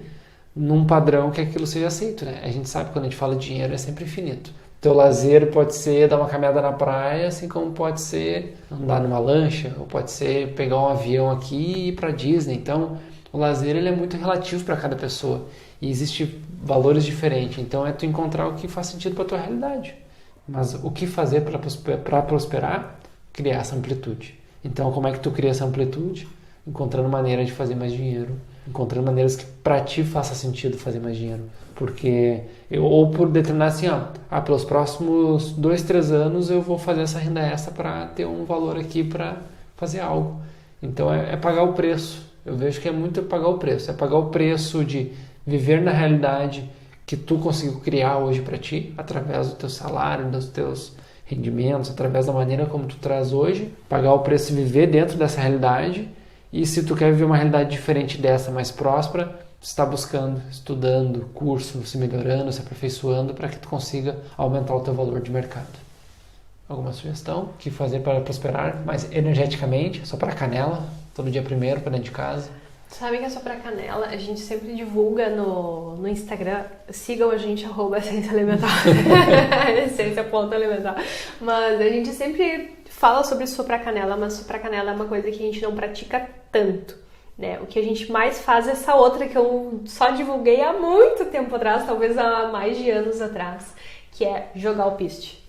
num padrão que aquilo seja aceito, né? A gente sabe que quando a gente fala de dinheiro é sempre infinito. Teu lazer pode ser dar uma caminhada na praia, assim como pode ser andar numa lancha, ou pode ser pegar um avião aqui e ir para Disney. Então, o lazer ele é muito relativo para cada pessoa e existem valores diferentes. Então, é tu encontrar o que faz sentido para tua realidade. Mas o que fazer para prosperar? Criar essa amplitude. Então, como é que tu cria essa amplitude? Encontrando maneiras de fazer mais dinheiro, encontrando maneiras que para ti faça sentido fazer mais dinheiro. Porque ou por determinar assim, pelos próximos 2, 3 anos eu vou fazer essa renda extra para ter um valor aqui para fazer algo. Então é pagar o preço. Eu vejo que é muito pagar o preço. É pagar o preço de viver na realidade que tu conseguiu criar hoje para ti, através do teu salário, dos teus rendimentos, através da maneira como tu traz hoje. Pagar o preço de viver dentro dessa realidade. E se tu quer viver uma realidade diferente dessa, mais próspera, tu está buscando, estudando, curso, se melhorando, se aperfeiçoando para que tu consiga aumentar o teu valor de mercado. Alguma sugestão? O que fazer para prosperar mais energeticamente? Só para canela? Todo dia primeiro para dentro de casa? Sabe que é só pra canela? A gente sempre divulga no Instagram. Sigam a gente, @essência alimentar. essência.alimentar. Mas a gente sempre fala sobre soprar canela, mas soprar canela é uma coisa que a gente não pratica tanto, né? O que a gente mais faz é essa outra que eu só divulguei há muito tempo atrás, talvez há mais de anos atrás, que é jogar o piste.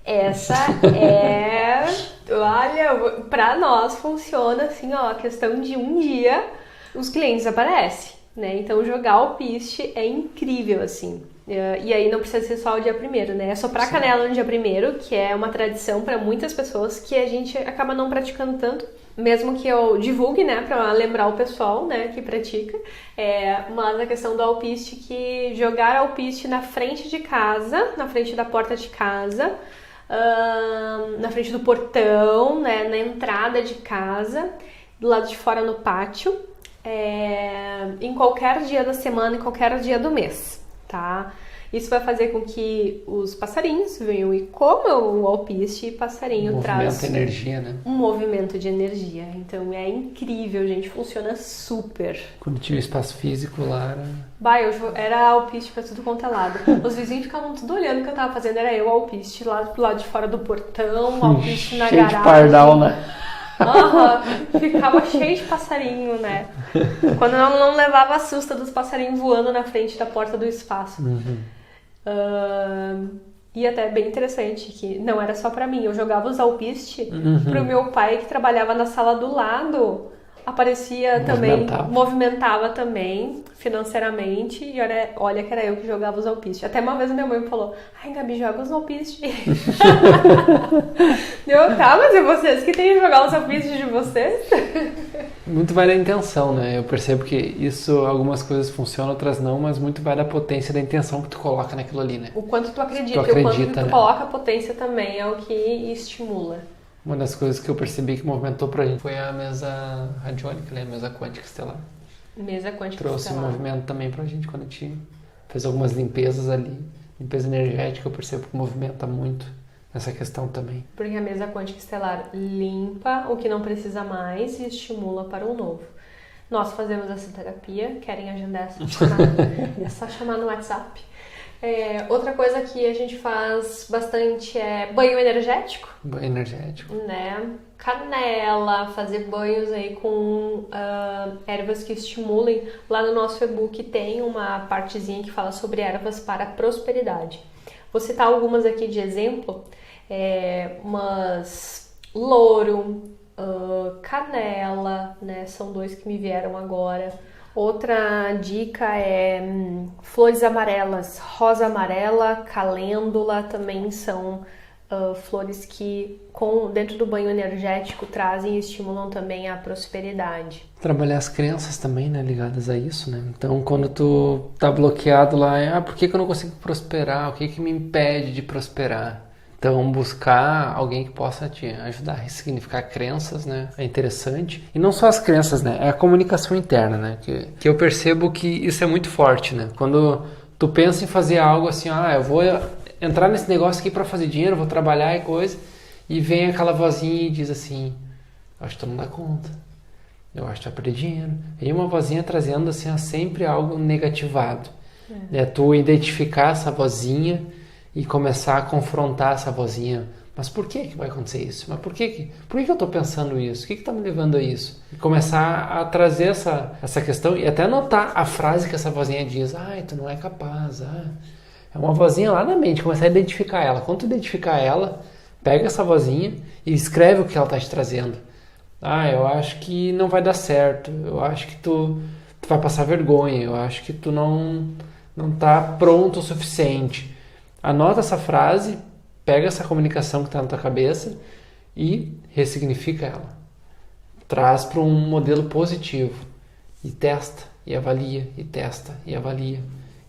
Essa é... Olha, pra nós funciona assim, a questão de um dia os clientes aparecem, né? Então jogar o piste é incrível, assim. E aí não precisa ser só o dia primeiro, né? É soprar canela no dia primeiro, que é uma tradição para muitas pessoas que a gente acaba não praticando tanto, mesmo que eu divulgue, né, para lembrar o pessoal, né, que pratica. Mas a questão do alpiste, que jogar alpiste na frente de casa, na frente da porta de casa, na frente do portão, né, na entrada de casa, do lado de fora no pátio, em qualquer dia da semana, em qualquer dia do mês, tá? Isso vai fazer com que os passarinhos venham e comam o alpiste, e passarinho traz energia, né? Um movimento de energia. Então é incrível, gente, funciona super. Quando tinha espaço físico lá, era alpiste pra tudo quanto é lado. Os vizinhos ficavam tudo olhando o que eu tava fazendo, era eu alpiste lá pro lado de fora do portão, alpiste na garagem. Cheio de pardal, né? Ficava cheio de passarinho, né? Quando eu não levava a susto dos passarinhos voando na frente da porta do espaço. E até bem interessante que não era só pra mim, eu jogava os alpiste pro meu pai que trabalhava na sala do lado, aparecia também, movimentava também financeiramente, e olha que era eu que jogava os alpiste. Até uma vez minha mãe me falou: ai, Gabi, joga os alpiste. Mas é vocês que têm que jogar os alpiste de vocês? Muito vai da intenção, né? Eu percebo que isso, algumas coisas funcionam, outras não, mas muito vai da potência da intenção que tu coloca naquilo ali, né? O quanto tu acredita, e o quanto tu coloca a potência também é o que estimula. Uma das coisas que eu percebi que movimentou pra gente foi a mesa radiônica, né? A mesa quântica estelar. Mesa quântica trouxe estelar. Um movimento também pra gente quando a gente fez algumas limpezas ali. Limpeza energética, eu percebo que movimenta muito essa questão também. Porque a mesa quântica estelar limpa o que não precisa mais e estimula para o novo. Nós fazemos essa terapia, querem agendar essa chamada? É só chamar no WhatsApp. Outra coisa que a gente faz bastante é banho energético. Banho energético. Né? Canela, fazer banhos aí com ervas que estimulem. Lá no nosso e-book tem uma partezinha que fala sobre ervas para prosperidade. Vou citar algumas aqui de exemplo. Mas louro, canela, né? São dois que me vieram agora. Outra dica é flores amarelas, rosa amarela, calêndula também são flores que dentro do banho energético trazem e estimulam também a prosperidade. Trabalhar as crenças também, né, ligadas a isso, né? Então, quando tu tá bloqueado lá, por que eu não consigo prosperar? O que me impede de prosperar? Então, buscar alguém que possa te ajudar a ressignificar crenças, né? É interessante. E não só as crenças, né? É a comunicação interna, né? Que eu percebo que isso é muito forte, né? Quando tu pensa em fazer algo assim, eu vou entrar nesse negócio aqui para fazer dinheiro, vou trabalhar e coisa, e vem aquela vozinha e diz assim, acho que tu não dá conta, eu acho que tu vai perder dinheiro. E uma vozinha trazendo assim, sempre algo negativado. É tu identificar essa vozinha e começar a confrontar essa vozinha. Mas por que vai acontecer isso? Mas por que eu estou pensando isso? O que está me levando a isso? E começar a trazer essa questão e até anotar a frase que essa vozinha diz, tu não é capaz, É uma vozinha lá na mente, começar a identificar ela. Quando tu identificar ela, pega essa vozinha e escreve o que ela está te trazendo. Eu acho que não vai dar certo. Eu acho que tu vai passar vergonha. Eu acho que tu não está pronto o suficiente. Anota essa frase, pega essa comunicação que está na tua cabeça e ressignifica ela. Traz para um modelo positivo. E testa, e avalia, e testa, e avalia.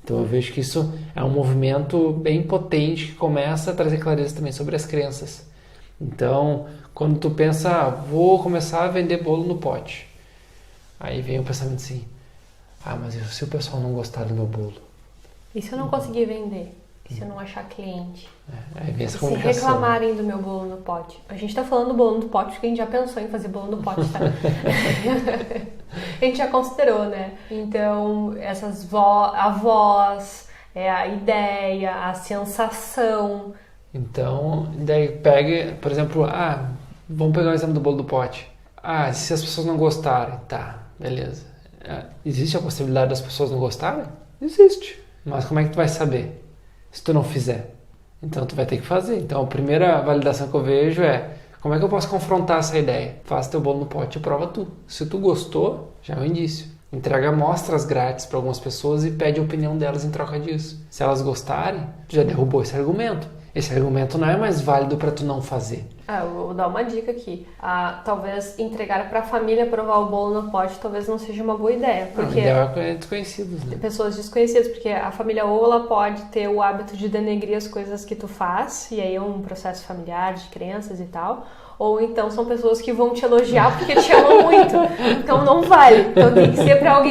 Então eu vejo que isso é um movimento bem potente que começa a trazer clareza também sobre as crenças. Então, quando tu pensa, vou começar a vender bolo no pote. Aí vem o pensamento assim, mas e se o pessoal não gostar do meu bolo? E se eu não conseguir vender? E se eu não achar cliente? Aí vem essa se comunicação. reclamarem do meu bolo no pote? A gente tá falando do bolo no pote porque a gente já pensou em fazer bolo no pote, tá? A gente já considerou, né? Então, a voz, a ideia, a sensação. Então, daí pega, por exemplo, vamos pegar o exemplo do bolo do pote. Se as pessoas não gostarem, tá, beleza. Existe a possibilidade das pessoas não gostarem? Existe. Mas como é que tu vai saber se tu não fizer? Então tu vai ter que fazer. Então a primeira validação que eu vejo é como é que eu posso confrontar essa ideia? Faz teu bolo no pote e prova tu. Se tu gostou, já é um indício. Entrega amostras grátis para algumas pessoas e pede a opinião delas em troca disso. Se elas gostarem, tu já derrubou esse argumento. Esse argumento não é mais válido para tu não fazer. Eu vou dar uma dica aqui. Talvez entregar para a família provar o bolo no pote talvez não seja uma boa ideia. Porque é desconhecidos, né? Pessoas desconhecidas, porque a família ou ela pode ter o hábito de denegrir as coisas que tu faz, e aí é um processo familiar de crenças e tal. Ou então são pessoas que vão te elogiar porque te amam muito. Então não vale. Então tem que ser para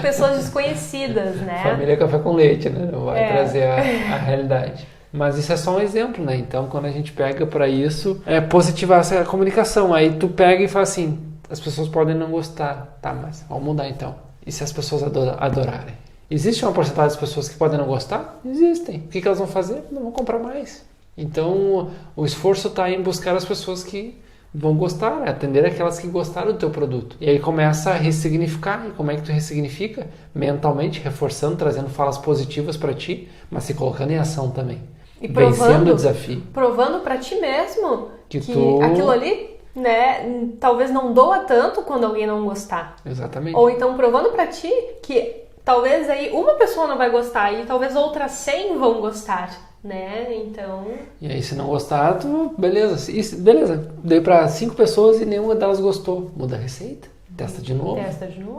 pessoas desconhecidas, né? Família é café com leite, né? Não vai trazer a realidade. Mas isso é só um exemplo, né? Então, quando a gente pega para isso, é positivar essa comunicação. Aí tu pega e fala assim, as pessoas podem não gostar. Tá, mas vamos mudar então. E se as pessoas adorarem? Existe uma porcentagem das pessoas que podem não gostar? Existem. O que elas vão fazer? Não vão comprar mais. Então, o esforço está em buscar as pessoas que vão gostar, atender aquelas que gostaram do teu produto. E aí começa a ressignificar. E como é que tu ressignifica? Mentalmente, reforçando, trazendo falas positivas para ti, mas se colocando em ação também. E vencendo o desafio. Provando para ti mesmo que aquilo ali, né, talvez não doa tanto quando alguém não gostar. Exatamente. Ou então provando para ti que talvez aí uma pessoa não vai gostar e talvez outras 100 vão gostar, né? Então... E aí se não gostar, tu... Beleza. Beleza. Dei para 5 pessoas e nenhuma delas gostou. Muda a receita. Testa de novo.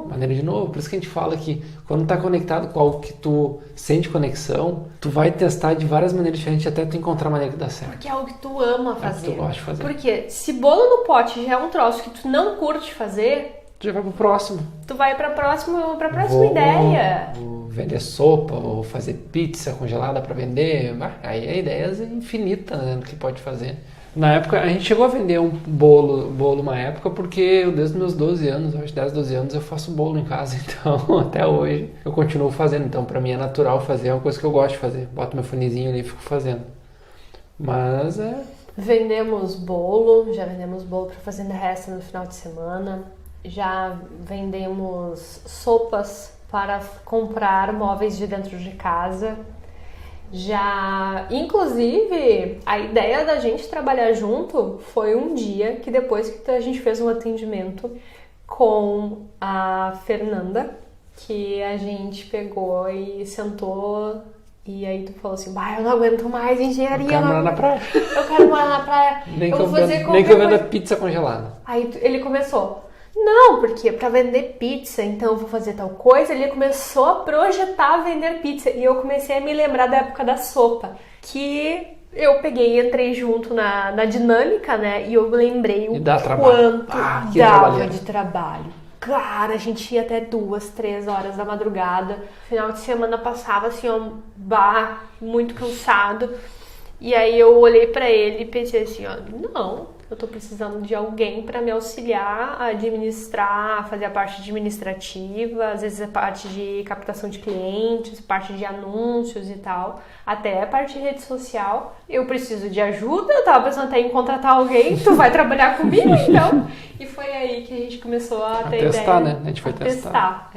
Maneira de novo. Por isso que a gente fala que quando tá conectado com algo que tu sente conexão, tu vai testar de várias maneiras diferentes até tu encontrar a maneira que dá certo. Porque é algo que tu ama fazer. É que tu gosta de fazer. Porque se bolo no pote já é um troço que tu não curte fazer, tu já vai pro próximo. Tu vai pra próxima ideia. Vou vender sopa, vou fazer pizza congelada para vender. Aí a ideia é infinita, né, do que pode fazer. Na época, a gente chegou a vender um bolo uma época, porque eu, desde meus 12 anos, acho 10, 12 anos, eu faço bolo em casa, então até hoje eu continuo fazendo. Então para mim é natural fazer, é uma coisa que eu gosto de fazer. Boto meu fonezinho ali e fico fazendo. Mas já vendemos bolo para fazenda resta no final de semana. Já vendemos sopas para comprar móveis de dentro de casa. Já, inclusive, a ideia da gente trabalhar junto foi um dia que depois que a gente fez um atendimento com a Fernanda, que a gente pegou e sentou e aí tu falou assim, eu não aguento mais engenharia. Eu quero morar na praia. Eu quero morar na praia. Nem que eu venda pizza congelada. Aí ele começou, não, porque pra vender pizza, então eu vou fazer tal coisa. Ele começou a projetar vender pizza e eu comecei a me lembrar da época da sopa, que eu peguei e entrei junto na dinâmica, né? E eu lembrei o quanto dava de trabalho. Cara, a gente ia até 2, 3 horas da madrugada. Final de semana passava assim, muito cansado. E aí eu olhei pra ele e pensei assim, não, eu tô precisando de alguém pra me auxiliar a administrar, a fazer a parte administrativa, às vezes a parte de captação de clientes, parte de anúncios e tal, até a parte de rede social. Eu preciso de ajuda, eu tava pensando até em contratar alguém, tu vai trabalhar comigo então? E foi aí que a gente começou a ter testar, ideia. Né? A gente foi testar.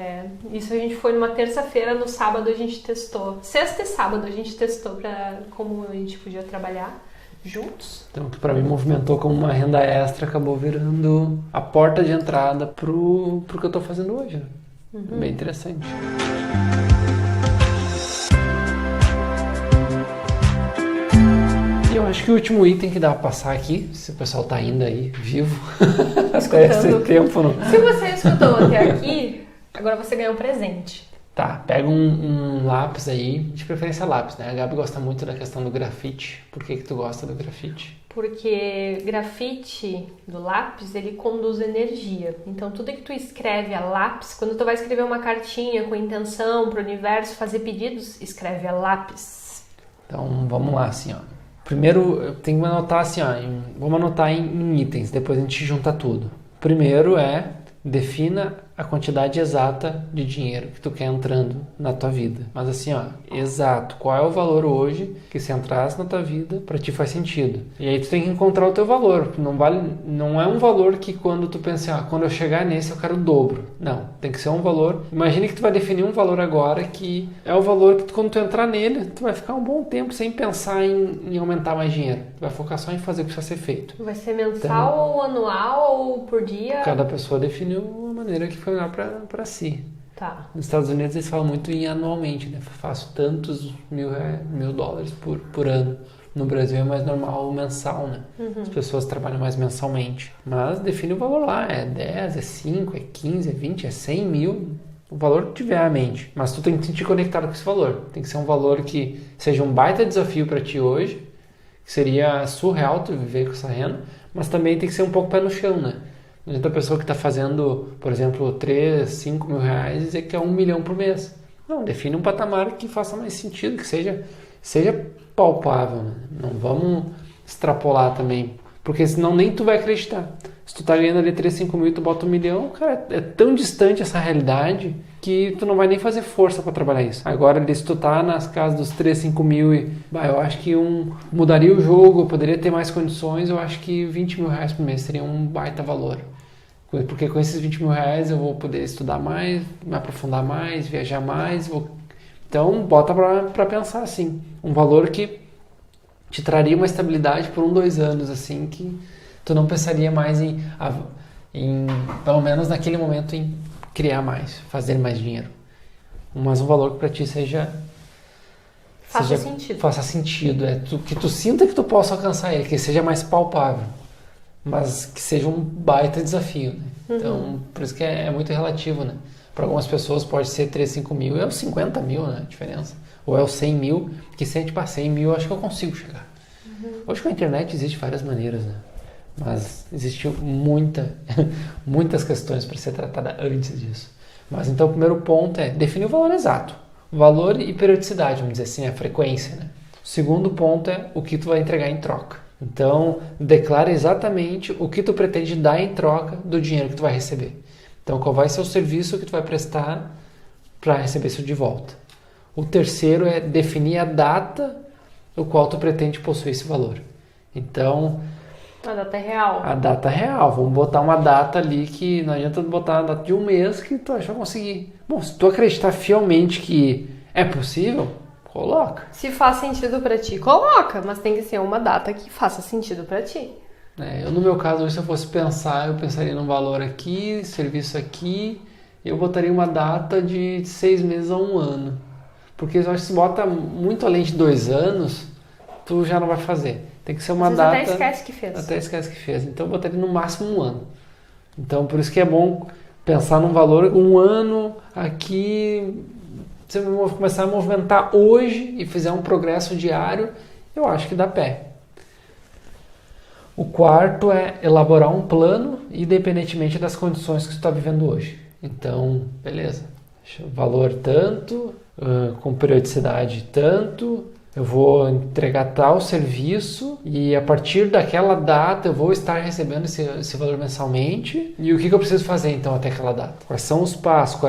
Isso a gente foi numa terça-feira, no sábado a gente testou. Sexta e sábado a gente testou pra como a gente podia trabalhar juntos. Então, que pra mim movimentou como uma renda extra, acabou virando a porta de entrada pro que eu tô fazendo hoje. Né? Bem interessante. E eu acho que o último item que dá pra passar aqui, se o pessoal tá ainda aí, vivo, até esse tempo. Não. Se você escutou até aqui, agora você ganhou um presente. Tá, pega um lápis aí, de preferência lápis, né? A Gabi gosta muito da questão do grafite. Por que tu gosta do grafite? Porque grafite do lápis, ele conduz energia. Então, tudo que tu escreve a lápis, quando tu vai escrever uma cartinha com intenção pro universo, fazer pedidos, escreve a lápis. Então, vamos lá, assim, ó. Primeiro, eu tenho que anotar assim, ó. Vamos anotar em itens, depois a gente junta tudo. Primeiro defina a quantidade exata de dinheiro que tu quer entrando na tua vida. Mas assim, ó, exato. Qual é o valor hoje que se entrasse na tua vida pra ti faz sentido? E aí tu tem que encontrar o teu valor. Não é um valor que quando tu pensa, quando eu chegar nesse eu quero o dobro. Não, tem que ser um valor. Imagine que tu vai definir um valor agora que é o valor que quando tu entrar nele, tu vai ficar um bom tempo sem pensar em aumentar mais dinheiro. Tu vai focar só em fazer o que precisa ser feito. Vai ser mensal ou anual ou por dia? Cada pessoa definiu uma maneira que foi melhor para si. Tá. Nos Estados Unidos eles falam muito em anualmente, né? Faço tantos $1.000 por ano. No Brasil é mais normal mensal, né? As pessoas trabalham mais mensalmente. Mas define o valor lá, é 10, é 5, é 15, é 20, é 100 mil, o valor que tiver à mente. Mas tu tem que te sentir conectado com esse valor. Tem que ser um valor que seja um baita desafio para ti hoje, que seria surreal tu viver com essa renda, mas também tem que ser um pouco pé no chão, né? Não adianta a pessoa que está fazendo, por exemplo, 3, 5 mil reais e dizer que é 1 milhão por mês. Não, define um patamar que faça mais sentido, que seja palpável. Né? Não vamos extrapolar também, porque senão nem tu vai acreditar. Se tu tá ganhando ali 3, 5 mil e tu bota 1 milhão, cara, é tão distante essa realidade que tu não vai nem fazer força para trabalhar isso. Agora, se tu tá nas casas dos 3, 5 mil e eu acho que mudaria o jogo, eu poderia ter mais condições, eu acho que 20 mil reais por mês seria um baita valor. Porque com esses 20 mil reais eu vou poder estudar mais, me aprofundar mais, viajar mais. Então, bota para pensar assim. Um valor que te traria uma estabilidade por 1, 2 anos, assim, que tu não pensaria mais em pelo menos naquele momento, em criar mais, fazer mais dinheiro. Mas um valor que para ti faça sentido. Que tu sinta que tu possa alcançar ele, que seja mais palpável. Mas que seja um baita desafio, né? Então, por isso que é muito relativo, né? Para algumas pessoas pode ser 3, 5 mil, é os 50 mil, né? A diferença. Ou é os 100 mil, que se a gente passar 100 mil, eu acho que eu consigo chegar. Hoje com a internet existe várias maneiras, né? Mas existe muitas questões para ser tratada antes disso. Mas então o primeiro ponto é definir o valor exato. Valor e periodicidade, vamos dizer assim, a frequência, né? O segundo ponto é o que tu vai entregar em troca. Então, declara exatamente o que tu pretende dar em troca do dinheiro que tu vai receber. Então, qual vai ser o serviço que tu vai prestar para receber isso de volta. O terceiro é definir a data no qual tu pretende possuir esse valor. Então... A data real. A data real. Vamos botar uma data ali que não adianta botar a data de 1 mês que tu acha que vai conseguir. Bom, se tu acreditar fielmente que é possível... Coloca. Se faz sentido pra ti, coloca. Mas tem que ser uma data que faça sentido pra ti. No meu caso, se eu fosse pensar, eu pensaria num valor aqui, serviço aqui eu botaria uma data de 6 meses a 1 ano. Porque eu acho que se bota muito além de 2 anos, tu já não vai fazer. Tem que ser uma data... até esquece que fez. Até esquece que fez. Então eu botaria no máximo 1 ano. Então por isso que é bom pensar num valor, 1 ano aqui... Se eu começar a movimentar hoje e fizer um progresso diário, eu acho que dá pé. O quarto é elaborar um plano, independentemente das condições que você está vivendo hoje. Então, beleza. Valor tanto, com periodicidade tanto, eu vou entregar tal serviço e a partir daquela data eu vou estar recebendo esse valor mensalmente. E o que eu preciso fazer então até aquela data? Quais são os passos?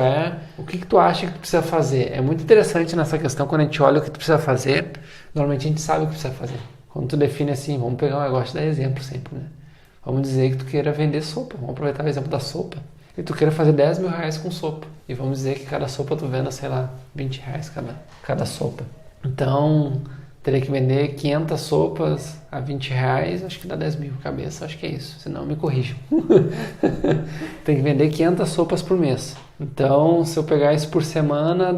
O que tu acha que tu precisa fazer? É muito interessante nessa questão quando a gente olha o que tu precisa fazer, normalmente a gente sabe o que precisa fazer. Quando tu define assim, vamos pegar um negócio de dar exemplo sempre, né? Vamos dizer que tu queira vender sopa, vamos aproveitar o exemplo da sopa. E tu queira fazer 10 mil reais com sopa. E vamos dizer que cada sopa tu venda, sei lá, 20 reais cada sopa. Então, teria que vender 500 sopas a 20 reais, acho que dá 10 mil cabeça, acho que é isso. Senão me corrijam. Tem que vender 500 sopas por mês. Então, se eu pegar isso por semana,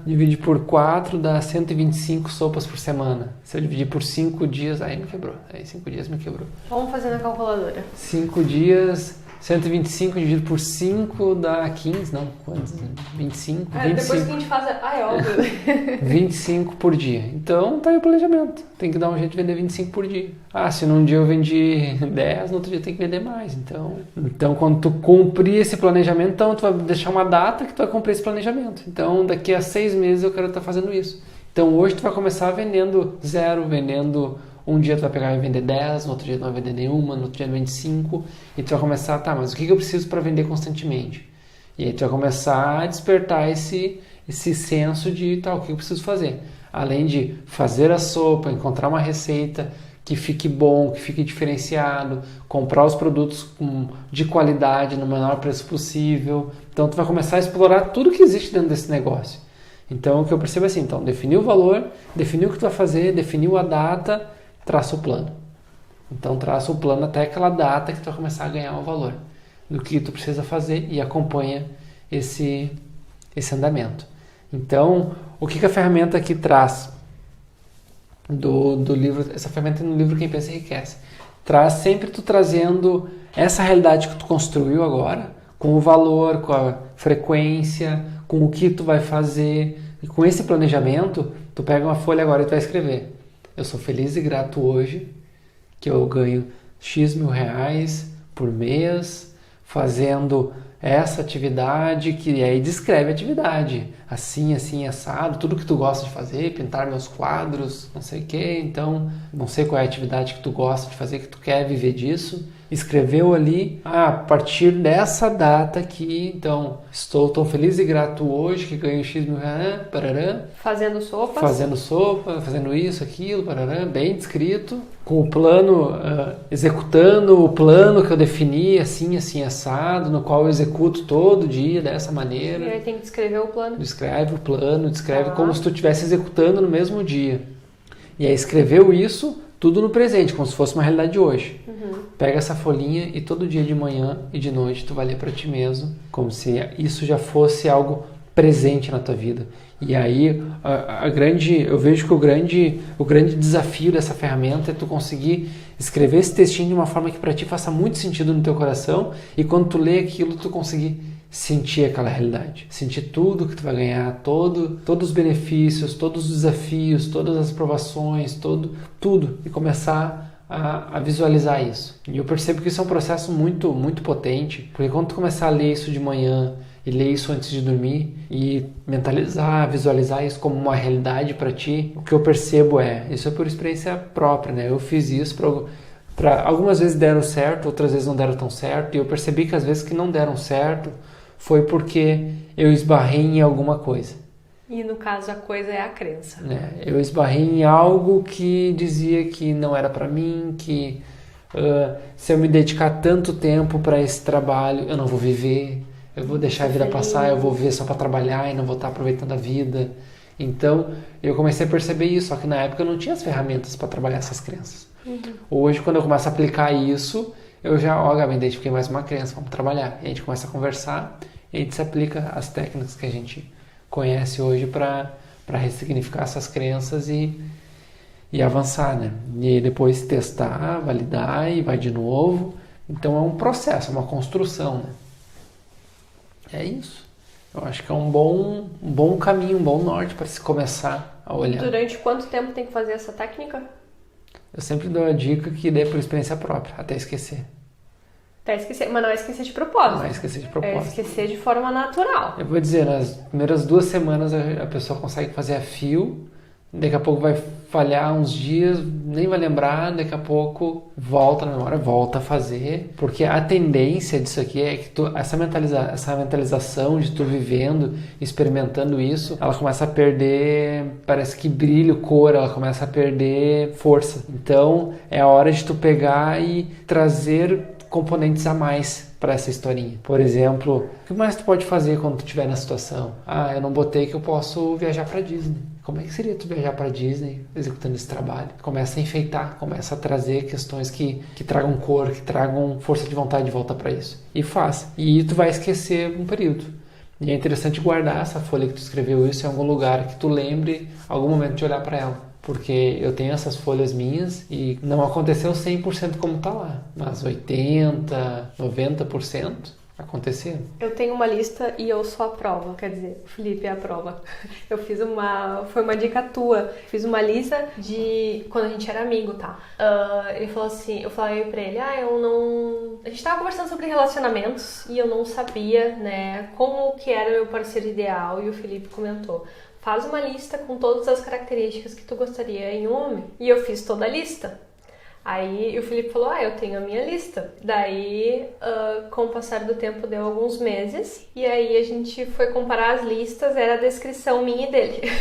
dividir por 4, dá 125 sopas por semana. Se eu dividir por 5 dias, aí me quebrou. Aí 5 dias me quebrou. Vamos fazer na calculadora. 5 dias... 125 dividido por 5 dá 15, não, quantos? 25, 25. Depois que a gente faz... é óbvio. 25 por dia. Então, tá aí o planejamento. Tem que dar um jeito de vender 25 por dia. Se num dia eu vendi 10, no outro dia tem que vender mais. Então quando tu cumprir esse planejamento, então tu vai deixar uma data que tu vai cumprir esse planejamento. Então, daqui a 6 meses eu quero estar fazendo isso. Então, hoje tu vai começar vendendo 0, vendendo... Um dia tu vai pegar e vender 10, no outro dia tu não vai vender nenhuma, no outro dia 25, e tu vai começar, mas o que eu preciso para vender constantemente? E aí tu vai começar a despertar esse senso de, o que eu preciso fazer? Além de fazer a sopa, encontrar uma receita que fique bom, que fique diferenciado, comprar os produtos de qualidade no menor preço possível. Então tu vai começar a explorar tudo que existe dentro desse negócio. Então o que eu percebo é assim, definir o valor, definir o que tu vai fazer, definiu a data, traça o plano. Então traça o plano até aquela data que tu vai começar a ganhar o valor do que tu precisa fazer e acompanha esse andamento. Então, o que a ferramenta aqui traz do livro, essa ferramenta no livro Quem Pensa Enriquece, traz sempre tu trazendo essa realidade que tu construiu agora, com o valor, com a frequência, com o que tu vai fazer, e com esse planejamento, tu pega uma folha agora e tu vai escrever. Eu sou feliz e grato hoje que eu ganho X mil reais por mês fazendo essa atividade, que aí descreve a atividade. Assim, assim, assado, tudo que tu gosta de fazer, pintar meus quadros, não sei o que. Então, não sei qual é a atividade que tu gosta de fazer, que tu quer viver disso. Escreveu ali, a partir dessa data aqui, então, estou tão feliz e grato hoje que ganho X mil reais, parará. Fazendo sopa, fazendo isso, aquilo, parará, bem descrito, com o plano, executando o plano que eu defini, assim, assim, assado, no qual eu executo todo dia, dessa maneira. E aí tem que descrever o plano. Descreve o plano, descreve como se tu estivesse executando no mesmo dia. E aí escreveu isso, tudo no presente, como se fosse uma realidade de hoje. Pega essa folhinha e todo dia de manhã e de noite tu vai ler para ti mesmo, como se isso já fosse algo presente na tua vida. E aí eu vejo que o grande desafio dessa ferramenta é tu conseguir escrever esse textinho de uma forma que para ti faça muito sentido no teu coração, e quando tu lê aquilo tu conseguir sentir aquela realidade, sentir tudo que tu vai ganhar, todos os benefícios, todos os desafios, todas as provações, tudo, e começar a visualizar isso. E eu percebo que isso é um processo muito, muito potente, porque quando tu começar a ler isso de manhã e ler isso antes de dormir e mentalizar, visualizar isso como uma realidade para ti, o que eu percebo isso é por experiência própria, né? Eu fiz isso algumas vezes deram certo, outras vezes não deram tão certo, e eu percebi que as vezes que não deram certo foi porque eu esbarrei em alguma coisa. E no caso a coisa é a crença. Eu esbarrei em algo que dizia que não era para mim, que se eu me dedicar tanto tempo para esse trabalho, eu não vou viver, eu vou deixar a vida passar, eu vou viver só para trabalhar e não vou estar aproveitando a vida. Então eu comecei a perceber isso, só que na época eu não tinha as ferramentas para trabalhar essas crenças. Hoje, quando eu começo a aplicar isso, eu já, me identifiquei mais uma crença, vamos trabalhar. E a gente começa a conversar e a gente se aplica as técnicas que a gente conhece hoje para ressignificar essas crenças e avançar, né? E depois testar, validar e vai de novo. Então é um processo, é uma construção, né? É isso. Eu acho que é um bom caminho, um bom norte para se começar a olhar. Durante quanto tempo tem que fazer essa técnica? Eu sempre dou a dica que dê por experiência própria, até esquecer. Até esquecer, mas não é esquecer de propósito. Não é esquecer de propósito. É esquecer de forma natural. Eu vou dizer, nas primeiras 2 semanas a pessoa consegue fazer a fio, daqui a pouco vai falhar uns dias, nem vai lembrar, daqui a pouco volta na memória, volta a fazer, porque a tendência disso aqui é que essa mentalização de tu vivendo, experimentando isso, ela começa a perder, parece que brilho, cor, ela começa a perder força. Então é a hora de tu pegar e trazer componentes a mais para essa historinha. Por exemplo, o que mais tu pode fazer quando tu estiver na situação? Eu não botei que eu posso viajar para Disney. Como é que seria tu viajar para Disney executando esse trabalho? Começa a enfeitar, começa a trazer questões que tragam cor, que tragam força de vontade de volta para isso. E faz. E tu vai esquecer um período. E é interessante guardar essa folha que tu escreveu isso em algum lugar, que tu lembre algum momento de olhar para ela. Porque eu tenho essas folhas minhas e não aconteceu 100% como tá lá, mas 80%, 90% aconteceram. Eu tenho uma lista e eu sou a prova, quer dizer, o Felipe é a prova. Foi uma dica tua, fiz uma lista de quando a gente era amigo, tá? Ele falou assim, eu falei pra ele, a gente tava conversando sobre relacionamentos e eu não sabia, né, como que era o meu parceiro ideal, e o Felipe comentou: faz uma lista com todas as características que tu gostaria em um homem. E eu fiz toda a lista. Aí o Felipe falou, eu tenho a minha lista. Daí, com o passar do tempo, deu alguns meses. E aí a gente foi comparar as listas, era a descrição minha e dele.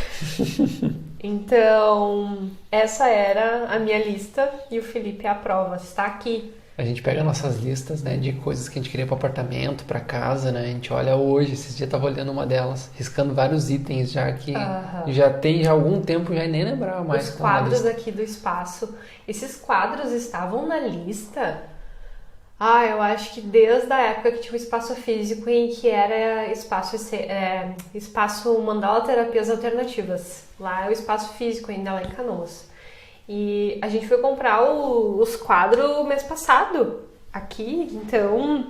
Então, essa era a minha lista e o Felipe é a prova, está aqui. A gente pega nossas listas, né, de coisas que a gente queria para apartamento, para casa, né? A gente olha hoje, esses dias eu tava olhando uma delas, riscando vários itens já que já tem já algum tempo, já nem lembrava mais. Os quadros aqui do espaço, esses quadros estavam na lista? Eu acho que desde a época que tinha o espaço físico em que era espaço Mandala Terapias Alternativas. Lá é o espaço físico ainda, lá em Canoas. E a gente foi comprar os quadros mês passado aqui, então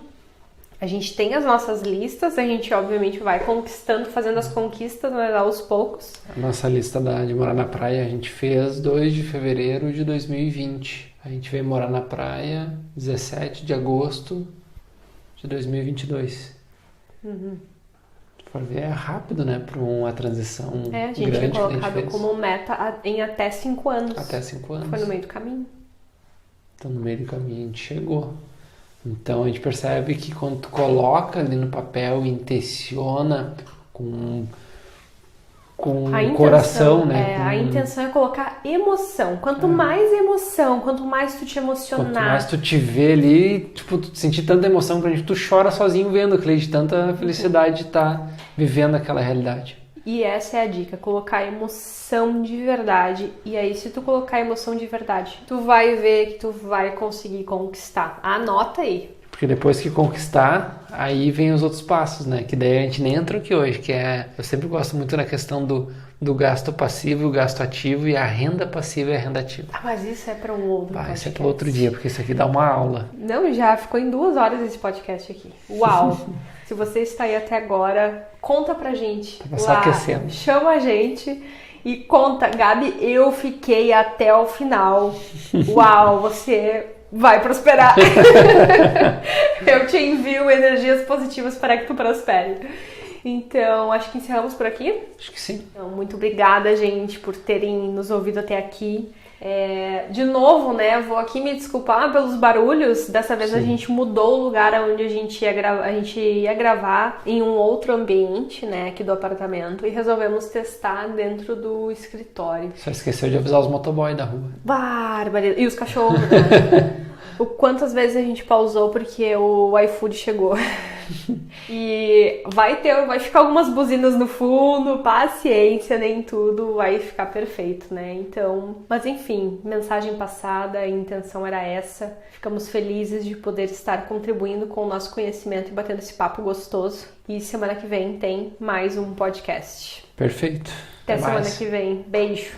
a gente tem as nossas listas, a gente obviamente vai conquistando, fazendo as conquistas, mas aos poucos. A nossa lista de morar na praia a gente fez 2 de fevereiro de 2020. A gente veio morar na praia 17 de agosto de 2022. For ver, é rápido, né, para uma transição grande. A gente tinha colocado como meta em até 5 anos. Até 5 anos. Foi no meio do caminho. Então, no meio do caminho a gente chegou. Então, a gente percebe que quando tu coloca ali no papel e intenciona com o coração, né? A intenção é colocar emoção. Quanto mais emoção, quanto mais tu te emocionar. Quanto mais tu te vê ali, tipo, tu sentir tanta emoção pra gente, tu chora sozinho vendo aquilo, de tanta felicidade de estar vivendo aquela realidade. E essa é a dica, colocar emoção de verdade. E aí, se tu colocar emoção de verdade, tu vai ver que tu vai conseguir conquistar. Anota aí. Porque depois que conquistar, aí vem os outros passos, né? Que daí a gente nem entra aqui hoje, que é... Eu sempre gosto muito da questão do gasto passivo e o gasto ativo, e a renda passiva e a renda ativa. Mas isso é para um outro podcast. Isso é para outro dia, porque isso aqui dá uma aula. Não, já ficou em 2 horas esse podcast aqui. Uau! Se você está aí até agora, conta pra gente. Tá só aquecendo. Chama a gente e conta. Gabi, eu fiquei até o final. Uau, você... vai prosperar. Eu te envio energias positivas para que tu prospere. Então, acho que encerramos por aqui. Acho que sim. Então, muito obrigada, gente, por terem nos ouvido até aqui. De novo, né, vou aqui me desculpar pelos barulhos. Dessa vez a gente mudou o lugar onde a gente ia gravar em um outro ambiente, né, aqui do apartamento, e resolvemos testar dentro do escritório. Só esqueceu de avisar os motoboy da rua. Barbaridade. E os cachorros, né? O quantas vezes a gente pausou porque o iFood chegou. E vai ficar algumas buzinas no fundo, paciência, nem tudo vai ficar perfeito, né? Então, mas enfim, mensagem passada, a intenção era essa. Ficamos felizes de poder estar contribuindo com o nosso conhecimento e batendo esse papo gostoso. E semana que vem tem mais um podcast. Perfeito. Até semana que vem. Beijo.